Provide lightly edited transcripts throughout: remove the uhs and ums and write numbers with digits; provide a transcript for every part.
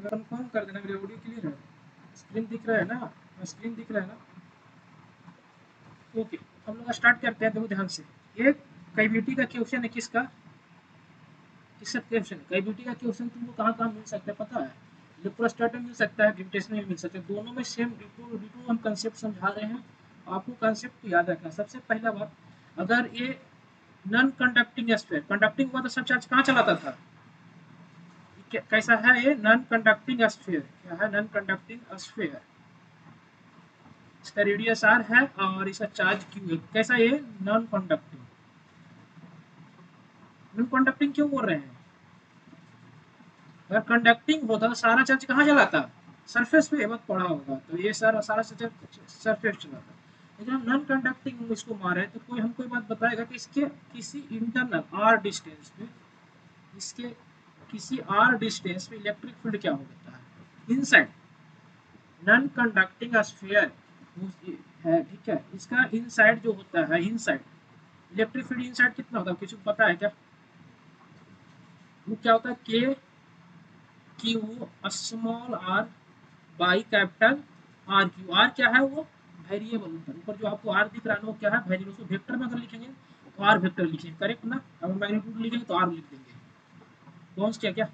Confirm कर देना, मेरी ऑडियो क्लियर है, स्क्रीन दिख रहा है ना, स्क्रीन दिख रहा है ना। ओके, हम लोग स्टार्ट करते हैं। देखो ध्यान से, ये कैविटी का क्वेश्चन है, किसका, किसका क्वेश्चन है, कैविटी का क्वेश्चन तुमको कहाँ कहाँ मिल सकता है पता है, इलेक्ट्रोस्टैट में मिल सकता है, ग्रेविटेशन में मिल सकता है, दोनों में सेम डिटो डिटो हम कंसेप्ट समझा रहे हैं। आपको कंसेप्ट को याद रखना। सबसे पहला बात, अगर ये नॉन कंडक्टिंग स्फीयर, कंडक्टिंग हुआ तो सब चार्ज कहाँ चलाता था, कैसा है ये नॉन कंडक्टिंग स्फीयर, क्या है नॉन कंडक्टिंग स्फीयर, इसका रेडियस आर है और इसका चार्ज क्यू है, कैसा ये नॉन कंडक्टिंग। नॉन कंडक्टिंग क्यों बोल रहे हैं, अगर कंडक्टिंग होता तो सारा चार्ज कहाँ चलाता, सरफेस पे मत पड़ा होगा, तो ये सारा सारा सरफेस चलाता। लेकिन हम नॉन कंडक्टिंग इसको मारे तो कोई हमको बात बताएगा कि इसके किसी इंटरनल आर डिस्टेंस पे, इसके किसी आर डिस्टेंस पे इलेक्ट्रिक फील्ड क्या होता है इनसाइड नॉन कंडक्टिंग स्फीयर है, ठीक है। इसका इनसाइड जो होता है, इनसाइड इलेक्ट्रिक फील्ड इनसाइड कितना होता है, किसी को पता है क्या, वो क्या होता है, K Q small R by capital R Q. R क्या है, वो वेरिएबल, ऊपर जो आपको आर दिख रहा है वो क्या है, वेरिएबल। उसको वेक्टर में अगर लिखेंगे तो आर वेक्टर लिखेंगे, करेक्ट ना, अगर मैग्नीट्यूड लिखेंगे तो आर लिख देंगे। पहुंच क्या क्या,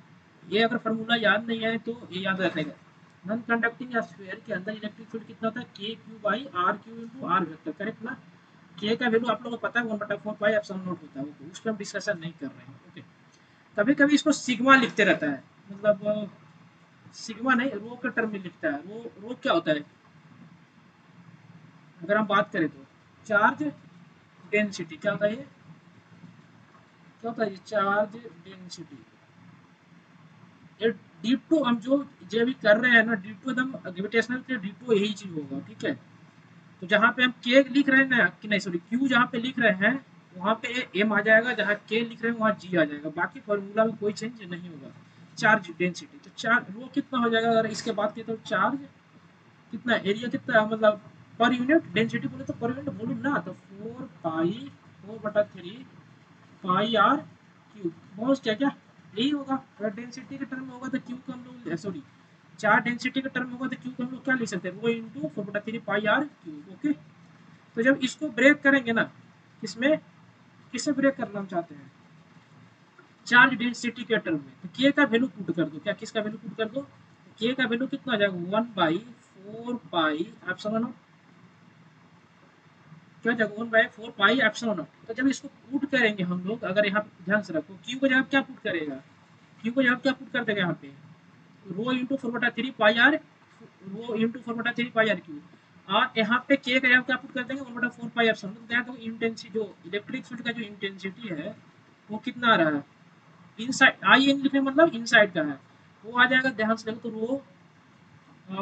ये अगर फार्मूला याद नहीं है तो ये याद रखेगा। नॉन कंडक्टिंग स्फीयर के अंदर इलेक्ट्रिक फील्ड कितना होता है, K Q by R Q into R vector, correct ना। के का वैल्यू आप लोगों को पता है 1/4 पाई एप्सिलॉन नॉट होता है, उस पर हम डिस्कशन नहीं कर रहे हैं, ओके। कभी कभी इसको सिग्मा लिखते रहता है, मतलब सिग्मा नहीं, रो के टर्म में लिखता है। रो क्या होता है, अगर हम बात करें तो चार्ज डेंसिटी, क्या होता है ये, क्या होता है ये चार्ज डेंसिटी। ये D2 हम जो अभी कर रहे हैं ना, D2 एकदम ग्रेविटेशनल के D2 यही चीज होगा, ठीक है। तो जहाँ पे हम के लिख रहे हैं ना, कि नहीं सॉरी क्यू जहाँ पे लिख रहे हैं वहाँ पे एम आ जाएगा, जहाँ के लिख रहे हैं वहाँ जी आ जाएगा, बाकी फॉर्मूला में कोई चेंज नहीं होगा। चार्ज डेंसिटी, तो चार्ज रो कितना हो जाएगा, अगर इसके बात करें तो चार्ज कितना, एरिया कितना है, मतलब पर यूनिट डेंसिटी बोले तो पर यूनिट वॉल्यूम ना, तो 4 पाई 4/3 पाई आर क्यूब, बहुत क्या क्या यही होगा। अगर डेंसिटी के टर्म में होगा तो क्यू को हम लोग सॉरी चार डेंसिटी के टर्म में होगा तो क्यू को हम लोग क्या लिख सकते हैं, वो into 4/3 pi R cube, okay. तो जब इसको ब्रेक करेंगे ना, किसमें, किसे ब्रेक करना हम चाहते हैं, चार्ज डेंसिटी के टर्म में, तो के का वैल्यू पुट कर दो, क्या किसका वैल्यू पुट कर दो, के का वैल्यू कितना आ जाएगा 1/4 पाई एप्सिलॉन, क्या जगह 1/4 पाई एप्सिलॉन नॉट। तो जब इसको पुट करेंगे हम लोग, अगर यहाँ ध्यान से रखो, क्यू को जब क्या पुट करेगा, क्यू को जब क्या पुट कर देगा यहाँ पे, rho into 4/3 pi r, rho into 4/3 pi r cube. और यहाँ पे के का जब क्या पुट कर देंगे 1/4 पाई एप्सिलॉन। तो देखो इंटेंसिटी, जो इलेक्ट्रिक फील्ड का जो इंटेंसिटी है वो कितना आ रहा है, इनसाइड आई एन लिखने मतलब इनसाइड का है, वो आ जाएगा, ध्यान से देखो, तो रो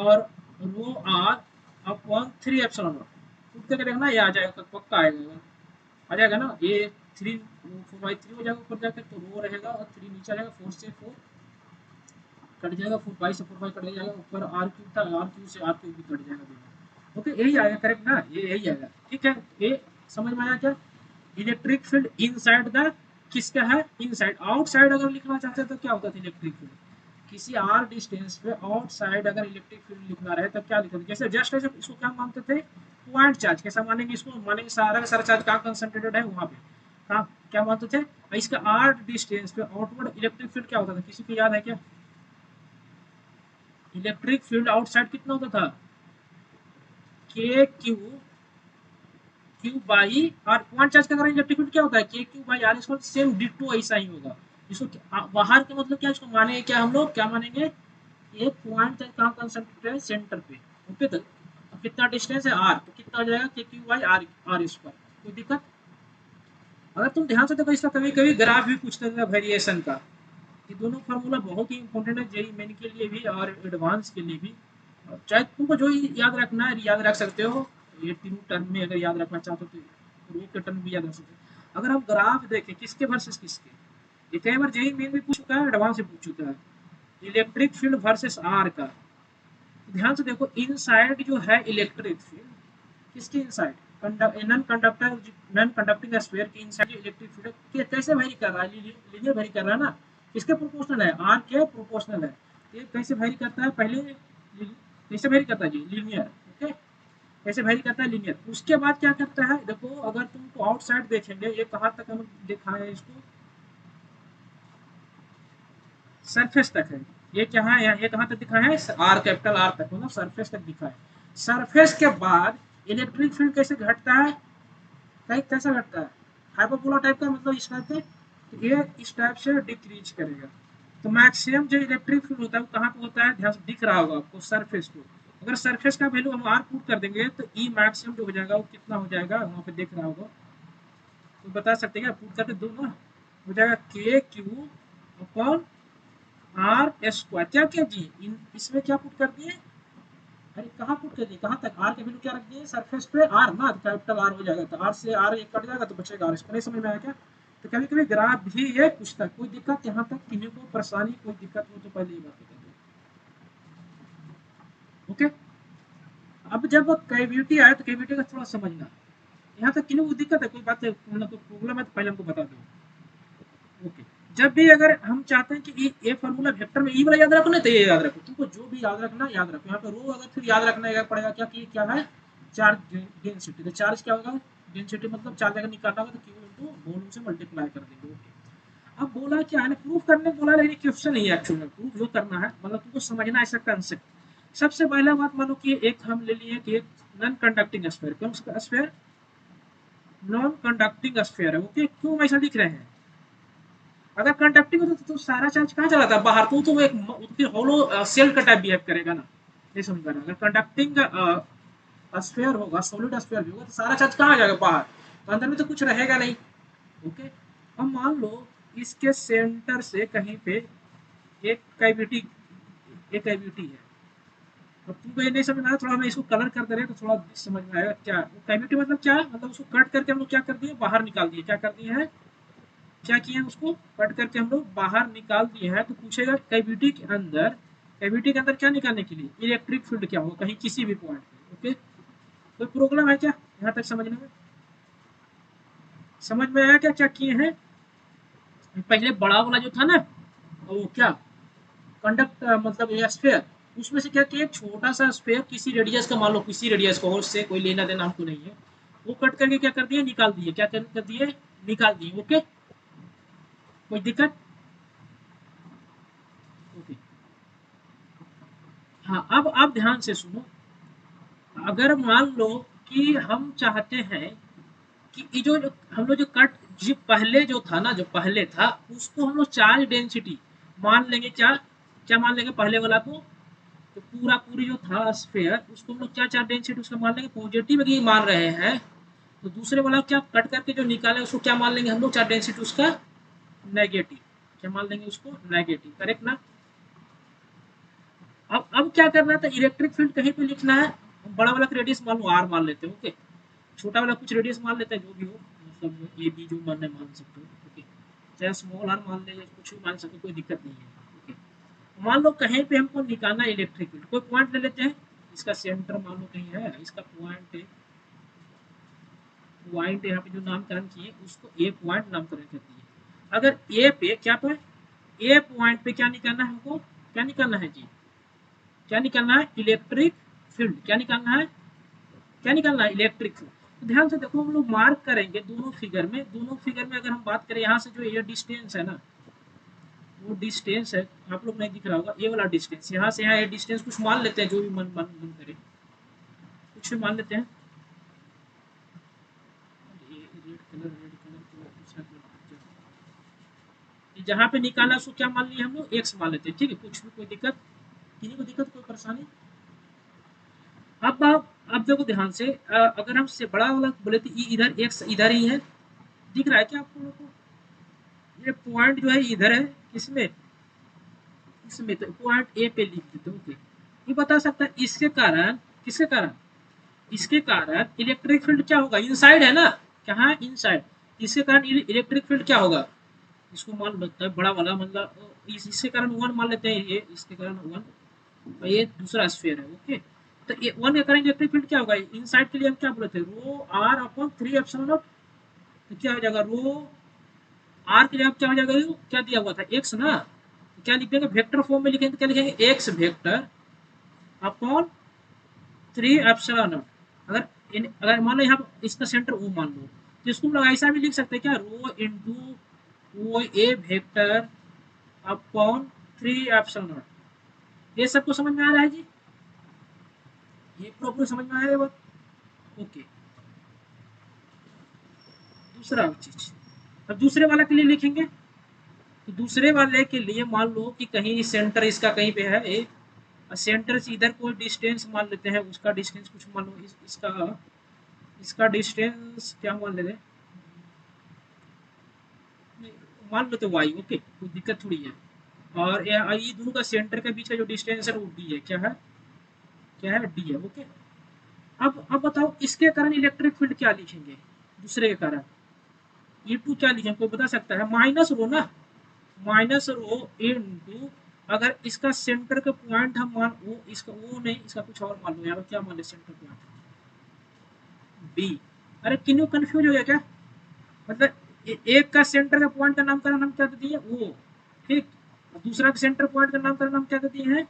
और rho R upon 3 epsilon naught. Put करके देखना ये आ जाएगा, पक्का आएगा, आ जाएगा ना ये। 3 4/3 हो जाएगा ऊपर जाकर, तो रो रहेगा और 3 नीचे आ जाएगा, 4 से 4 कट जाएगा, 4 पाई से 4 पाई कट जाएगा, ऊपर आर क्यूब था, आर क्यूब से आर क्यूब भी कट जाएगा दोनों, ओके यही आएगा, करेक्ट ना, ये यही आएगा, ठीक है। ये समझ में आया क्या, इलेक्ट्रिक फील्ड इनसाइड द, किसका है इनसाइड, आउटसाइड अगर लिखना चाहते हैं तो क्या होता था इलेक्ट्रिक फील्ड, किसी आर डिस्टेंस पे आउटसाइड अगर इलेक्ट्रिक फील्ड लिखना रहे तो क्या लिखते थे, जैसे जस्ट ऐसे इसको क्या मानते थे, पॉइंट चार्ज, कैसा मानेंगे इसको, मानेंगे सारा का सारा चार्ज कहाँ कंसंट्रेटेड है वहाँ पे, कहाँ क्या मानते थे। इसका आर डिस्टेंस पे आउटवर्ड इलेक्ट्रिक फील्ड क्या होता था, किसी को याद है क्या, इलेक्ट्रिक फील्ड आउटसाइड कितना होता था, K Q Q by R, point charge का अगर इलेक्ट्रिक फील्ड क्या होता है, के क्यू बाई आर, इसको सेम डिटो ऐसा ही होगा। इसको बाहर का मतलब क्या, इसको मानेंगे क्या, हम लोग क्या मानेंगे, ये पॉइंट चार्ज कहाँ कंसंट्रेटेड है, सेंटर पे, ओके। तो कितना डिस्टेंस है आर, तो कितना हो जाएगा K Q by R, R square, कोई दिक्कत। अगर तुम ध्यान से देखो, इसका कभी कभी ग्राफ भी पूछते हैं वेरिएशन का, ये दोनों फार्मूला बहुत ही इंपॉर्टेंट है जेई मेन के लिए भी और एडवांस के लिए भी। चाहे तुमको जो याद रखना है याद रख सकते हो, ये तीनों टर्म में अगर याद रखना चाहते हो तो रो के टर्म भी याद रख सकते हो। अगर हम ग्राफ देखें किसके वर्सेस किसके, ये कई बार जेई मेन भी पूछ चुका है, एडवांस भी पूछ चुका है, इलेक्ट्रिक फील्ड वर्सेस आर का। ध्यान से देखो, इनसाइड जो है इलेक्ट्रिक फील्ड, किसके इनसाइड, नॉन कंडक्टिंग स्फीयर के इनसाइड इलेक्ट्रिक फील्ड कैसे वेरी कर रहा है, लीनियर वेरी कर रहा है ना, किसके प्रोपोर्शनल है, आर के प्रोपोर्शनल है। ये कैसे वेरी करता है, पहले कैसे वेरी करता है जी, लीनियर। ओके, कैसे वेरी करता है, लीनियर। उसके बाद क्या करता है, देखो अगर तुमको आउटसाइड देखेंगे, ये कहाँ तक हम दिखाए इसको, सरफेस तक है। ये क्या है, ये कहाँ तक दिखा है, आर, कैपिटल आर तक, मतलब सरफेस तक दिखा है। सरफेस के बाद इलेक्ट्रिक फील्ड कैसे घटता है, कहीं कैसा घटता है, हाइपरबोला टाइप का, मतलब इस टाइप के, तो ये इस टाइप से डिक्रीज करेगा। तो मैक्सिमम जो इलेक्ट्रिक फील्ड होता है वो कहाँ पे होता है, ध्यान से दिख रहा होगा आपको, सरफेस को। अगर सरफेस का वैल्यू हम आर पुट कर देंगे तो ई मैक्सिमम जो हो जाएगा वो कितना हो जाएगा, वहाँ पे देख रहा होगा, तो बता सकते हैं क्या, पुट करके दो ना, हो जाएगा K Q upon are square. क्या क्या जी, इसमें क्या पुट कर दिए, अरे कहाँ पुट कर दिए, कहाँ तक, आर के वैल्यू क्या रख दिए, सरफेस पे आर ना, कैपिटल आर हो जाएगा, तो आर से आर एक कट जाएगा तो बचेगा आर। इसको नहीं समझ में आया क्या, तो कभी कभी ग्राफ भी ये पूछता है, कोई दिक्कत यहाँ तक, किन्हीं को परेशानी कोई दिक्कत हो तो पहले ही बात बता दो। ओके, अब जब कैविटी आए तो कैविटी का थोड़ा समझना, यहाँ तक किन्हीं को दिक्कत है, कोई बात है, मतलब कोई प्रॉब्लम है तो पहले हमको बता दो। ओके, जब भी अगर हम चाहते हैं कि ये फार्मूला वेक्टर में ई वाला याद रखो ना, तो ये याद रखो, तुमको जो भी याद रखना याद रखो। यहाँ पे रो अगर फिर याद रखना पड़ेगा क्या, कि क्या है, चार्ज डेंसिटी। तो चार्ज क्या होगा, डेंसिटी मतलब चार्ज अगर निकालना होगा तो क्यू इंटू वॉल्यूम से मल्टीप्लाई कर देंगे। ओके, अब बोला क्या है ना, प्रूफ करने बोला, लेकिन क्वेश्चन नहीं है एक्चुअल में, प्रूफ जो करना है, मतलब तुमको समझना ऐसा कंसेप्ट। सबसे पहला बात मानो कि एक हम ले लिए कि नॉन कंडक्टिंग स्फीयर, कौन सा स्फीयर, नॉन कंडक्टिंग स्फीयर है। ओके, क्यों हम ऐसा लिख रहे हैं, अगर कंडक्टिंग होता तो सारा चार्ज कहाँ चला था, बाहर, तो एक फिर होलो सेल का टाइप बिहेव करेगा ना, ये समझ रहे हैं। अगर कंडक्टिंग स्फीयर होगा, सॉलिड स्फीयर भी होगा, तो सारा चार्ज कहाँ जाएगा, बाहर, तो अंदर में तो कुछ रहेगा नहीं। ओके, अब मान लो इसके सेंटर से कहीं पे एक कैविटी, एक कैविटी है। अब तुमको ये नहीं समझ में आया, थोड़ा मैं इसको कलर कर दे रहे तो थोड़ा समझ में आएगा। क्या कैविटी मतलब क्या, मतलब उसको कट करके हम लोग क्या कर दिए, बाहर निकाल दिए, क्या कर दिए हैं, क्या किए हैं, उसको कट करके हम लोग बाहर निकाल दिए हैं। तो पूछेगा कैविटी के अंदर, कैविटी के अंदर क्या निकालने के लिए, इलेक्ट्रिक फील्ड क्या होगा कहीं किसी भी पॉइंट पे। ओके, कोई प्रॉब्लम है क्या यहाँ तक समझने में, समझ में आया क्या क्या किए हैं। पहले बड़ा वाला जो था ना, वो क्या, कंडक्ट मतलब ये स्फीयर, उसमें से क्या किया, छोटा सा स्फीयर किसी रेडियस का, मान लो किसी रेडियस का, उससे कोई लेना देना हमको नहीं है, वो कट करके क्या कर दिए, निकाल दिए, क्या कर दिए, निकाल दिए। ओके, कोई दिक्कत, ओके। हाँ, अब आप ध्यान से सुनो, अगर मान लो कि हम चाहते हैं कि ये जो हम लोग जो कट, जो पहले जो था ना, जो पहले था उसको हम लोग चार्ज डेंसिटी मान लेंगे, क्या क्या मान लेंगे, पहले वाला को, तो पूरा पूरी जो था स्फीयर उसको हम लोग क्या चार्ज डेंसिटी उसका मान लेंगे, पॉजिटिव अगर मान रहे हैं, तो दूसरे वाला क्या कट करके जो निकाले उसको क्या मान लेंगे हम लोग, चार्ज डेंसिटी उसका नेगेटिव, क्या मान लेंगे उसको, नेगेटिव, करेक्ट ना। अब क्या करना था, इलेक्ट्रिक फील्ड कहीं पे लिखना है, बड़ा वाला रेडियस मान लो आर मान लेते हैं। ओके, छोटा वाला कुछ रेडियस मान लेते हैं, जो भी हो, मतलब ए बी जो मानना है मान सकते हो। ओके, चाहे स्मॉल आर मान ले या कुछ भी मान सकते हो, कोई दिक्कत नहीं है। ओके, मान लो कहीं पे हमको निकालना है इलेक्ट्रिक फील्ड, कोई पॉइंट ले लेते हैं, इसका सेंटर मान लो कहीं है, इसका पॉइंट है, पॉइंट यहाँ पे जो नामकरण किए उसको ए पॉइंट नामकरण कर दिए। अगर ए पे क्या पे, ए पॉइंट पे क्या निकालना है हमको, क्या निकालना है जी, क्या निकालना है, इलेक्ट्रिक फील्ड, क्या निकालना है, क्या निकालना है, इलेक्ट्रिक फील्ड। तो ध्यान से देखो, हम लोग मार्क करेंगे दोनों फिगर में, दोनों फिगर में अगर हम बात करें, यहाँ से जो ये डिस्टेंस है ना, वो डिस्टेंस है, आप लोग नहीं दिख रहा होगा, ये वाला डिस्टेंस, यहाँ से यहाँ ये डिस्टेंस कुछ मान लेते हैं, जो भी मन करे कुछ भी मान लेते हैं। जहाँ पे निकाला उसको क्या मान लिया हम लोग, एक्स मान लेते हैं, ठीक है, कुछ भी कोई दिक्कत, किसी को दिक्कत कोई परेशानी। अब देखो ध्यान से, अगर हम से बड़ा वाला बोले तो इधर एक्स इधर ही है, दिख रहा है क्या आप लोगों को, ये पॉइंट जो है इधर है, किसमें, इसमें, तो पॉइंट ए पे लिख देते, ओके। ये बता सकता है इसके कारण, किसके कारण, इसके कारण इलेक्ट्रिक फील्ड क्या होगा, इनसाइड है ना, कहाँ इनसाइड, इसके कारण इलेक्ट्रिक फील्ड क्या होगा, इसको मान लेते हैं बड़ा वाला, मतलब इसके कारण वन मान लेते हैं, ये इसके कारण वन, और ये दूसरा स्फीयर है। ओके, तो ये वन के कारण इलेक्ट्रिक फील्ड क्या होगा, इनसाइड के लिए हम क्या बोले थे, रो आर अपॉन 3 एप्सिलॉन नॉट, तो क्या हो जाएगा, रो आर के लिए क्या हो जाएगा, क्या दिया हुआ था, एक्स ना, क्या लिख देंगे, वेक्टर फॉर्म में लिखेंगे तो क्या लिखेंगे, x vector upon 3 epsilon not. अगर मान लो यहाँ इसका सेंटर ओ मान लो, तो इसको हम लोग ऐसा भी लिख सकते हैं क्या, rho into O A vector upon 3 epsilon naught. ये सबको समझ में आ रहा है जी, ये प्रॉब्लम समझ में आ रहा है बात। ओके, दूसरा चीज, अब दूसरे वाला के लिए लिखेंगे, तो दूसरे वाले के लिए मान लो कि कहीं सेंटर इसका कहीं पे है ए, सेंटर से इधर कोई डिस्टेंस मान लेते हैं, उसका डिस्टेंस कुछ मान लो इसका डिस्टेंस क्या मान लेते हैं, मान लो तो वाई, ओके कोई दिक्कत थोड़ी है। और ये दोनों का सेंटर के बीच का जो डिस्टेंस है वो डी है, क्या है, क्या है, डी है, ओके। अब बताओ इसके कारण इलेक्ट्रिक फील्ड क्या लिखेंगे, दूसरे के कारण ई टू क्या लिखेंगे, कोई बता सकता है, माइनस रो ना, माइनस रो इनटू, अगर इसका सेंटर का पॉइंट हम मान वो, इसका वो नहीं, इसका कुछ और मान लो, यहाँ पे क्या मान ले सेंटर पॉइंट बी। अरे क्यों कंफ्यूज हो गया क्या, मतलब एक का सेंटर का पॉइंट का नामकरण हम क्या दे दिए ओ, ठीक, और दूसरा का सेंटर पॉइंट का नामकरण हम क्या दे दिए हैं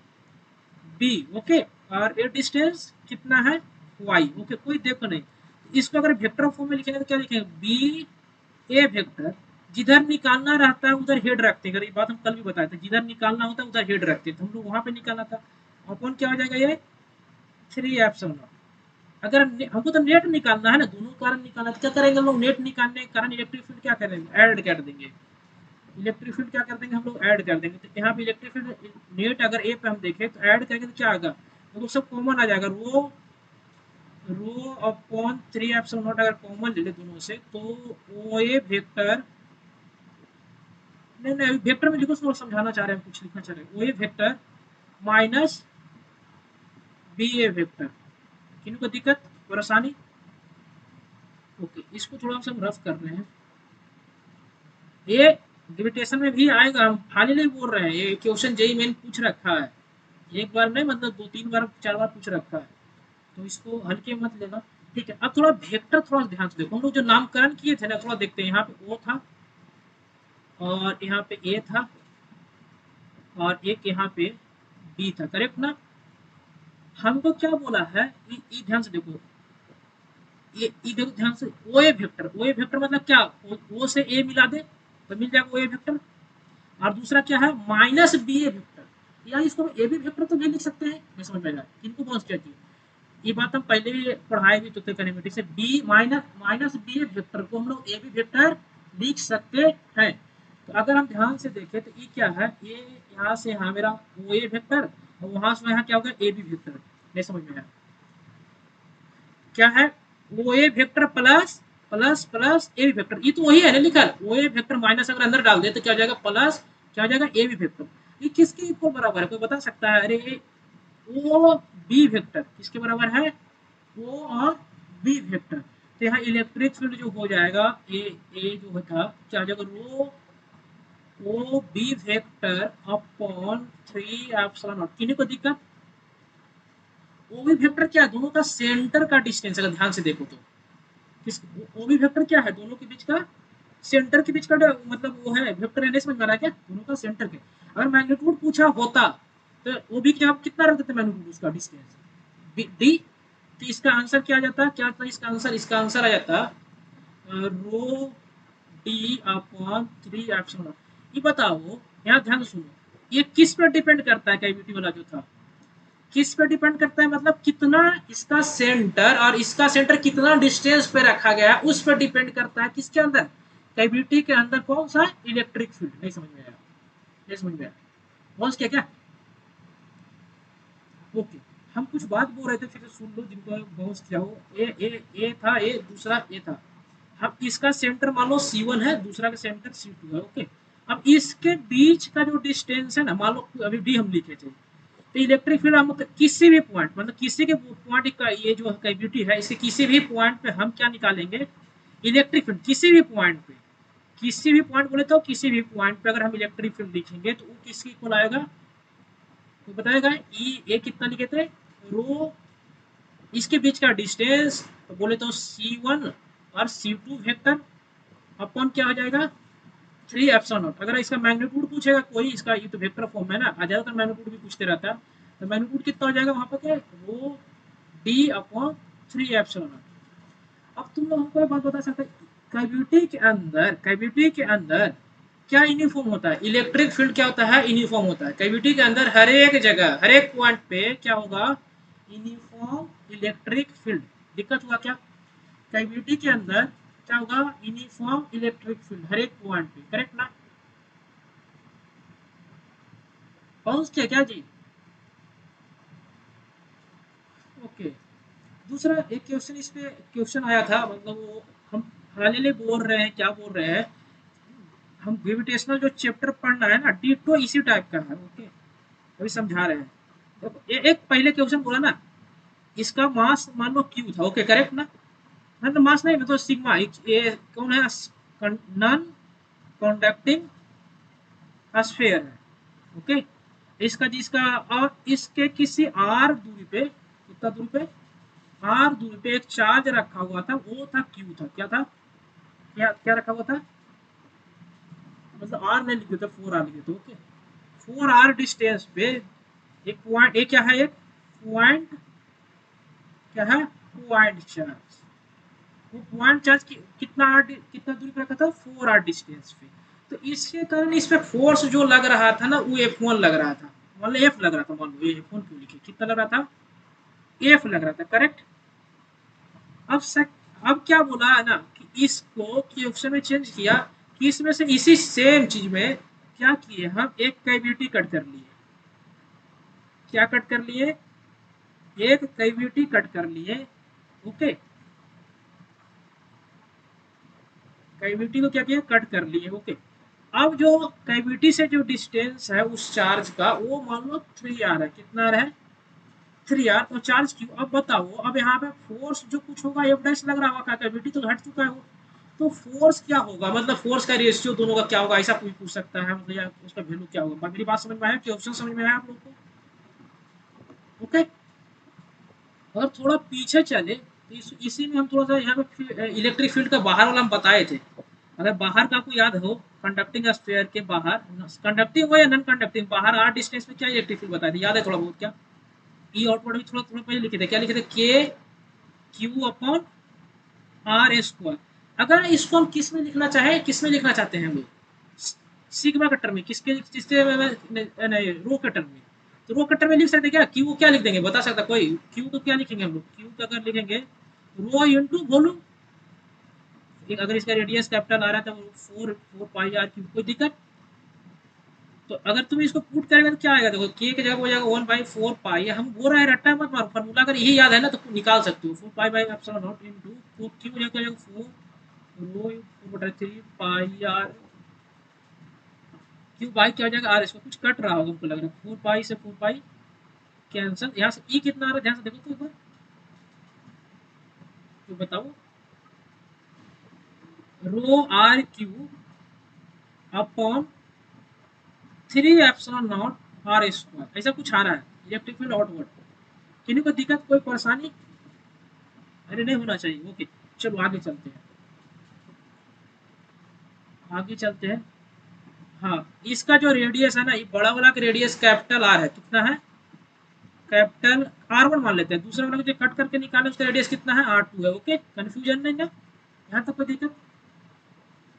बी, ओके। और ये डिस्टेंस कितना है वाई, ओके, कोई देखो नहीं। इसको अगर वेक्टर फॉर्म में लिखेंगे तो क्या लिखेंगे, बी ए वेक्टर, जिधर निकालना रहता है उधर हेड रखते हैं, अगर ये बात हम कल भी बताए थे, जिधर निकालना होता है उधर हेड रखते हैं, तो हम लोग वहां पे निकालना था, अपन क्या हो जाएगा ये 3 एप्सिलॉन। अगर हमको तो नेट निकालना है ना, दोनों कारण निकालना, तो क्या करेंगे हम लोग, नेट निकालने के कारण इलेक्ट्रिक फील्ड क्या करेंगे, ऐड कर देंगे, इलेक्ट्रिक फील्ड क्या कर देंगे हम लोग, ऐड कर देंगे। तो यहाँ पे इलेक्ट्रिक फील्ड नेट अगर ए पे हम देखें तो ऐड करेंगे तो क्या आएगा, तो सब कॉमन आ जाएगा, रो रो अपॉन 3 एप्सिलॉन नॉट, अगर कॉमन ले ले दोनों से तो ओ ए वेक्टर, नहीं नहीं वेक्टर में लिखो, थोड़ा समझाना चाह रहे हैं, कुछ लिखना चाह रहे हैं, ओ A vector minus B A vector, किन को दिक्कत परेशानी, ओके, इसको थोड़ा सा हम रफ कर रहे हैं, ये ग्रेविटेशन में भी आएगा, हम खाली नहीं बोल रहे हैं, ये क्वेश्चन जेई मेन पूछ रखा है, एक बार नहीं मतलब 2-3 बार 4 बार पूछ रखा है, तो इसको हल्के मत लेना, ठीक है। अब थोड़ा वेक्टर थोड़ा ध्यान से देखो, हम लोग जो नामकरण किए थे ना, थोड़ा देखते हैं, यहाँ पे ओ था और यहाँ पे ए था और एक यहाँ पे बी था, करेक्ट ना। हमको क्या बोला है, ध्यान से देखो, ये देखो ध्यान से, ओ A vector, O A vector मतलब क्या, ओ से ए मिला दे तो मिल जाएगा ओ ए वेक्टर, और दूसरा क्या है माइनस बी ए वेक्टर, या इसको ए बी वेक्टर तो भी लिख सकते हैं, मैं समझ में आएगा इनको कौन सी चाहिए, ये बात हम पहले भी पढ़ाए भी तो थे कैनेमेटिक्स से, बी माइनस माइनस बी ए वेक्टर को हम लोग ए बी वेक्टर लिख सकते हैं। तो अगर हम ध्यान से देखें तो ये क्या है, ये यहाँ से यहाँ मेरा ओ ए वेक्टर, और वहां से यहाँ क्या होगा ए बी वेक्टर, नहीं समझ में आया क्या है, O A vector plus plus plus A B vector, ये तो वही है ना लिखा, ओ ए वेक्टर माइनस अगर अंदर डाल दे तो क्या हो जाएगा प्लस, क्या हो जाएगा ए बी वेक्टर, ये किसके इक्वल बराबर है, कोई बता सकता है, अरे ओ बी वेक्टर किसके बराबर है, ओ और बी वेक्टर, तो यहाँ इलेक्ट्रिक फील्ड जो हो जाएगा ए जो था क्या हो जाएगा, rho O B vector upon 3 epsilon naught, किन्हीं को दिक्कत, ओ बी वेक्टर क्या है, दोनों का सेंटर का डिस्टेंस, अगर ध्यान से देखो तो किस, ओ बी वेक्टर क्या है, दोनों के बीच का सेंटर के बीच का मतलब वो है वेक्टर, है समझ में आ रहा है क्या, दोनों का सेंटर के, अगर मैग्नीट्यूड पूछा होता तो वो भी क्या कितना रख देते मैग्नीट्यूड उसका डिस्टेंस डी, तो इसका आंसर क्या आ जाता, क्या था इसका आंसर, इसका आंसर आ जाता रो डी अपॉन 3 एप्सिलॉन। ये बताओ, यहाँ ध्यान सुनो, ये किस पर डिपेंड करता है, कैविटी वाला जो था किस पे डिपेंड करता है, मतलब कितना इसका सेंटर और इसका सेंटर कितना डिस्टेंस पे रखा गया है उस पर डिपेंड करता है, किसके अंदर, कैविटी के अंदर कौन सा इलेक्ट्रिक फील्ड, नहीं समझ में आया, नहीं समझ में आया, पहुंच क्या क्या, ओके। हम कुछ बात बोल रहे थे फिर सुन लो, जिनको पहुंच किया हो, ए था, ए दूसरा ए था, अब इसका सेंटर मान लो C1 है, दूसरा का सेंटर C2 है, ओके। अब इसके बीच का जो डिस्टेंस है ना, मान लो अभी डी हम लिखे थे, तो इलेक्ट्रिक फील्ड हम किसी भी पॉइंट, मतलब किसी के पॉइंट का ये जो कैविटी है इसके किसी भी पॉइंट पे हम क्या निकालेंगे, इलेक्ट्रिक फील्ड किसी भी पॉइंट पे, किसी भी पॉइंट बोले तो किसी भी पॉइंट पे अगर हम इलेक्ट्रिक फील्ड लिखेंगे तो वो किसके इक्वल आएगा, तो बताएगा ई ए कितना लिखे थे, रो इसके बीच का डिस्टेंस तो बोले तो C1 और C2 वेक्टर अपॉन क्या हो जाएगा 3 एप्सिलॉन नॉट। अगर इसका मैग्नीट्यूड पूछेगा कोई, इसका ये तो वेक्टर फॉर्म है ना, ज्यादातर मैग्नीट्यूड भी पूछते रहता है, तो मैग्नीट्यूड कितना हो जाएगा वहां पर, क्या rho D upon 3 epsilon not. अब तुम लोग हमको एक बात बता सकते हैं, कैविटी के अंदर क्या यूनिफॉर्म होता है, इलेक्ट्रिक फील्ड क्या होता है, यूनिफॉर्म होता है। कैविटी के अंदर हर एक जगह, हर एक पॉइंट पे क्या होगा, यूनिफॉर्म इलेक्ट्रिक फील्ड। दिक्कत हुआ क्या, कैविटी के अंदर क्या होगा, यूनिफॉर्म इलेक्ट्रिक फील्ड हर एक पॉइंट पे, करेक्ट ना। पहुंच के क्या जी, ओके। दूसरा एक क्वेश्चन इस पे क्वेश्चन आया था, मतलब वो हम हाल बोल रहे हैं, क्या बोल रहे हैं, हम ग्रेविटेशनल जो चैप्टर पढ़ना है ना, डिटो इसी टाइप का है, ओके, अभी समझा रहे हैं। तो एक पहले क्वेश्चन बोला ना, इसका मास मान लो क्यू था, ओके करेक्ट ना, मतलब मास नहीं मतलब सिग्मा, ये कौन है, नॉन कंडक्टिंग स्फीयर है, ओके। इसका जिसका, और इसके किसी आर दूरी पे, कितना दूरी पे, आर दूरी पे एक चार्ज रखा हुआ था, वो था क्यू था, क्या था, क्या क्या रखा हुआ था, मतलब आर नहीं लिखे थे, 4 आर लिखे थे, ओके। 4 आर डिस्टेंस पे एक पॉइंट, एक क्या है, एक पॉइंट, क्या है, पॉइंट चार्ज। वो पॉइंट चार्ज कितना आर, कितना दूरी पे रखा था, 4 आर डिस्टेंस पे। तो इसके कारण इस पे फोर्स जो लग रहा था ना, वो F1 लग रहा था, मान लो एफ लग रहा था, मान लो F1 क्यों लिखे, कितना लग रहा था, एफ लग रहा था, करेक्ट। अब अब क्या बोला है ना, कि इसको क्वेश्चन में चेंज किया, कि इसमें से इसी सेम चीज में क्या किए हम, एक कैविटी कट कर लिए, क्या कट कर लिए, एक कैविटी कट कर लिए, ओके। कैविटी को क्या किया, कट कर लिए, ओके। अब जो कैविटी से जो डिस्टेंस है उस चार्ज का, वो मान लो 3 आर है, कितना है, 3 आर। तो चार्ज क्यू, अब बताओ, अब यहाँ पे फोर्स जो कुछ होगा, एफ डैश लग रहा होगा, कैविटी तो घट चुका है वो, तो फोर्स क्या होगा, मतलब फोर्स का रेशियो दोनों का क्या होगा, ऐसा कोई पूछ सकता है, मतलब या उसका वैल्यू क्या होगा। मेरी बात समझ में आया, क्वेश्चन समझ में आया आप लोग को, ओके। और थोड़ा पीछे चले तो इसी में हम थोड़ा सा यहाँ पे इलेक्ट्रिक फील्ड का बाहर वाला हम बताए थे। अगर बाहर का आपको याद हो, कंडक्टिंग स्फीयर के बाहर, कंडक्टिंग हो या नॉन कंडक्टिंग, बाहर आर डिस्टेंस में क्या इलेक्ट्रिक फील्ड बताए थे, याद है थोड़ा बहुत क्या, ई आउटवर्ड भी थोड़ा थोड़ा पहले लिखे थे, क्या लिखे थे, के क्यू अपॉन आर स्क्वायर। अगर इसको हम किस में लिखना चाहे, किस में लिखना चाहते हैं हम लोग, सिग्मा कटर में, किसके किसके नहीं, रो कटर में। तो रो कटर में लिख सकते क्या, क्यू क्या लिख देंगे, बता सकता कोई, क्यू को क्या लिखेंगे हम लोग, क्यू का अगर लिखेंगे रो इंटू वॉल्यूम, अगर इसका रेडियस कैपिटल आ रहा था, 4 पाई आर क्यूब, कोई दिक्कत। तो अगर तुम इसको पुट करेगा तो क्या आएगा, देखो के की जगह हो जाएगा 1/4 पाई, हम बोल रहे हैं रट्टा मत मारो, फार्मूला अगर यही याद है ना तो निकाल सकते हो, 4 pi by epsilon not into 4 Q हो जाएगा 4 रो 4/3 पाई आर क्यू, बाई क्या हो जाएगा आर, इसको कुछ कट रहा होगा हमको लग रहा है, 4 पाई से 4 पाई कैंसिल, यहाँ से ई कितना आ रहा है ध्यान से देखो तो एक बार, तो बताओ, rho R Q upon 3 epsilon naught R square, ऐसा कुछ आ रहा है इलेक्ट्रिक फील्ड आउटवर्ड। किन्हीं को दिक्कत, कोई परेशानी, अरे नहीं होना चाहिए, ओके। चलो आगे चलते हैं, आगे चलते हैं। हाँ, इसका जो रेडियस है ना, ये बड़ा वाला का रेडियस कैपिटल आर है, कितना है, कैपिटल R1 मान लेते हैं, दूसरा वाला जो कट करके निकाले उसका रेडियस कितना है, R2 है, ओके। कंफ्यूजन नहीं ना, यहाँ तक कोई दिक्कत।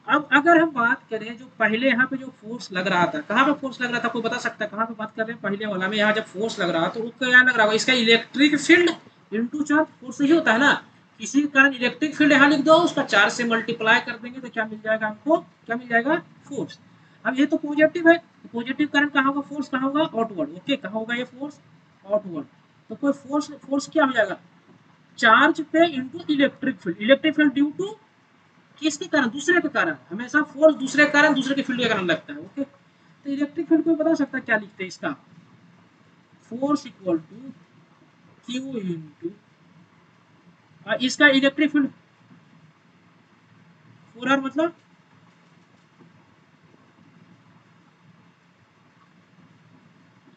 अब अगर हम बात करें जो पहले यहाँ पे जो फोर्स लग रहा था, कहाँ पे फोर्स लग रहा था, कोई बता सकता है कहाँ पे बात कर रहे हैं, पहले वाला में यहाँ जब फोर्स लग रहा था तो वो क्या लग रहा होगा, इसका electric field into charge, force ही होता है ना, किसी के कारण इलेक्ट्रिक फील्ड यहाँ लिख दो, उसका चार्ज से मल्टीप्लाई कर देंगे तो क्या मिल जाएगा हमको, क्या मिल जाएगा, फोर्स। अब ये तो पॉजिटिव है, तो पॉजिटिव करंट कहाँ होगा, फोर्स कहाँ होगा, आउटवर्ड, ओके, कहाँ होगा ये फोर्स, आउटवर्ड। तो कोई फोर्स, फोर्स क्या हो जाएगा, चार्ज पे into electric field, electric field due to किसके कारण, दूसरे के कारण, हमेशा फोर्स दूसरे के कारण, दूसरे के फील्ड के कारण लगता है, ओके। तो इलेक्ट्रिक फील्ड को बता सकता है, क्या लिखते हैं इसका, force equal to Q into, इसका इलेक्ट्रिक फील्ड 4 आर, मतलब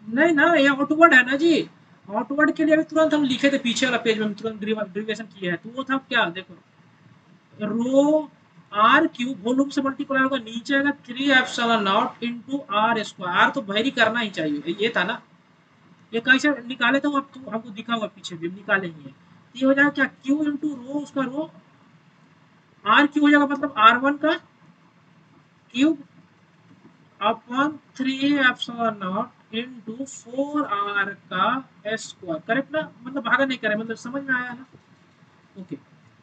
नहीं ना, ये आउटवर्ड है ना जी, आउटवर्ड के लिए अभी तुरंत हम लिखे थे पीछे वाला पेज में, तुरंत डेरिवेशन किए हैं, तो वो था क्या, देखो रो आर क्यूब वॉल्यूम से मल्टीप्लाई होगा, नीचे आएगा 3 epsilon nought into R square. R तो वेरी करना ही चाहिए, ये था ना, ये कैसे निकाले थे, अब तो हमको दिखा हुआ पीछे भी निकाले ही है। तो ये हो जाएगा क्या, क्यू इंटू रो, उसका रो आर क्यू हो जाएगा, मतलब R1 का cube upon 3 epsilon nought into 4R का स्क्वायर। करेक्ट ना, मतलब भागा नहीं करे, मतलब समझ में आया ना। ओके,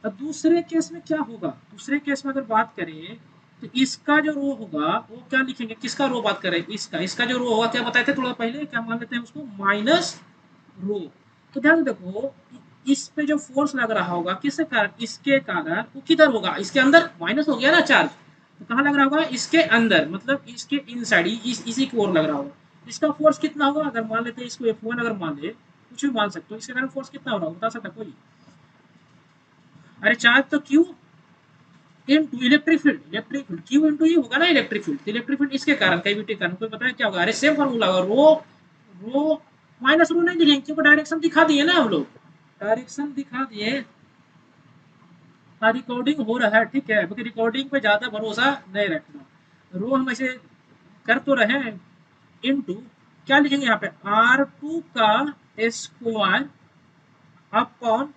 अब दूसरे केस में क्या होगा, दूसरे केस में अगर बात करें तो इसका जो रो होगा वो क्या लिखेंगे, किसका रो बात करें, इसका जो रो होगा क्या बताए थे थोड़ा पहले, क्या मान लेते हैं उसको, माइनस रो। तो ध्यान से देखो, इस पे जो फोर्स लग रहा होगा किसके कारण, इसके कारण, वो किधर होगा, इसके अंदर, माइनस हो गया ना चार्ज, तो कहाँ लग रहा होगा, इसके अंदर, मतलब इसके इनसाइड, इसी की ओर लग रहा होगा। इसका फोर्स कितना होगा, अगर मान लेते हैं इसको F1 अगर मान ले, कुछ भी मान सकते हो, इसके कारण फोर्स कितना हो रहा होगा बता सकता कोई। अरे चार्ज तो Q into electric field, electric field Q into E होगा ना, इलेक्ट्रिक फील्ड, इलेक्ट्रिक फील्ड इसके कारण, कैविटी के कारण, कोई बताया क्या होगा, अरे सेम फार्मूला होगा, रो रो माइनस रो नहीं लिखेंगे क्योंकि डायरेक्शन दिखा दिए ना हम लोग, डायरेक्शन दिखा दिए। हाँ रिकॉर्डिंग हो रहा है, ठीक है, क्योंकि रिकॉर्डिंग पे ज्यादा भरोसा नहीं रखना। रो हम ऐसे कर तो रहे हैं, इनटू क्या लिखेंगे यहाँ पे, R2 का स्क्वायर अपॉन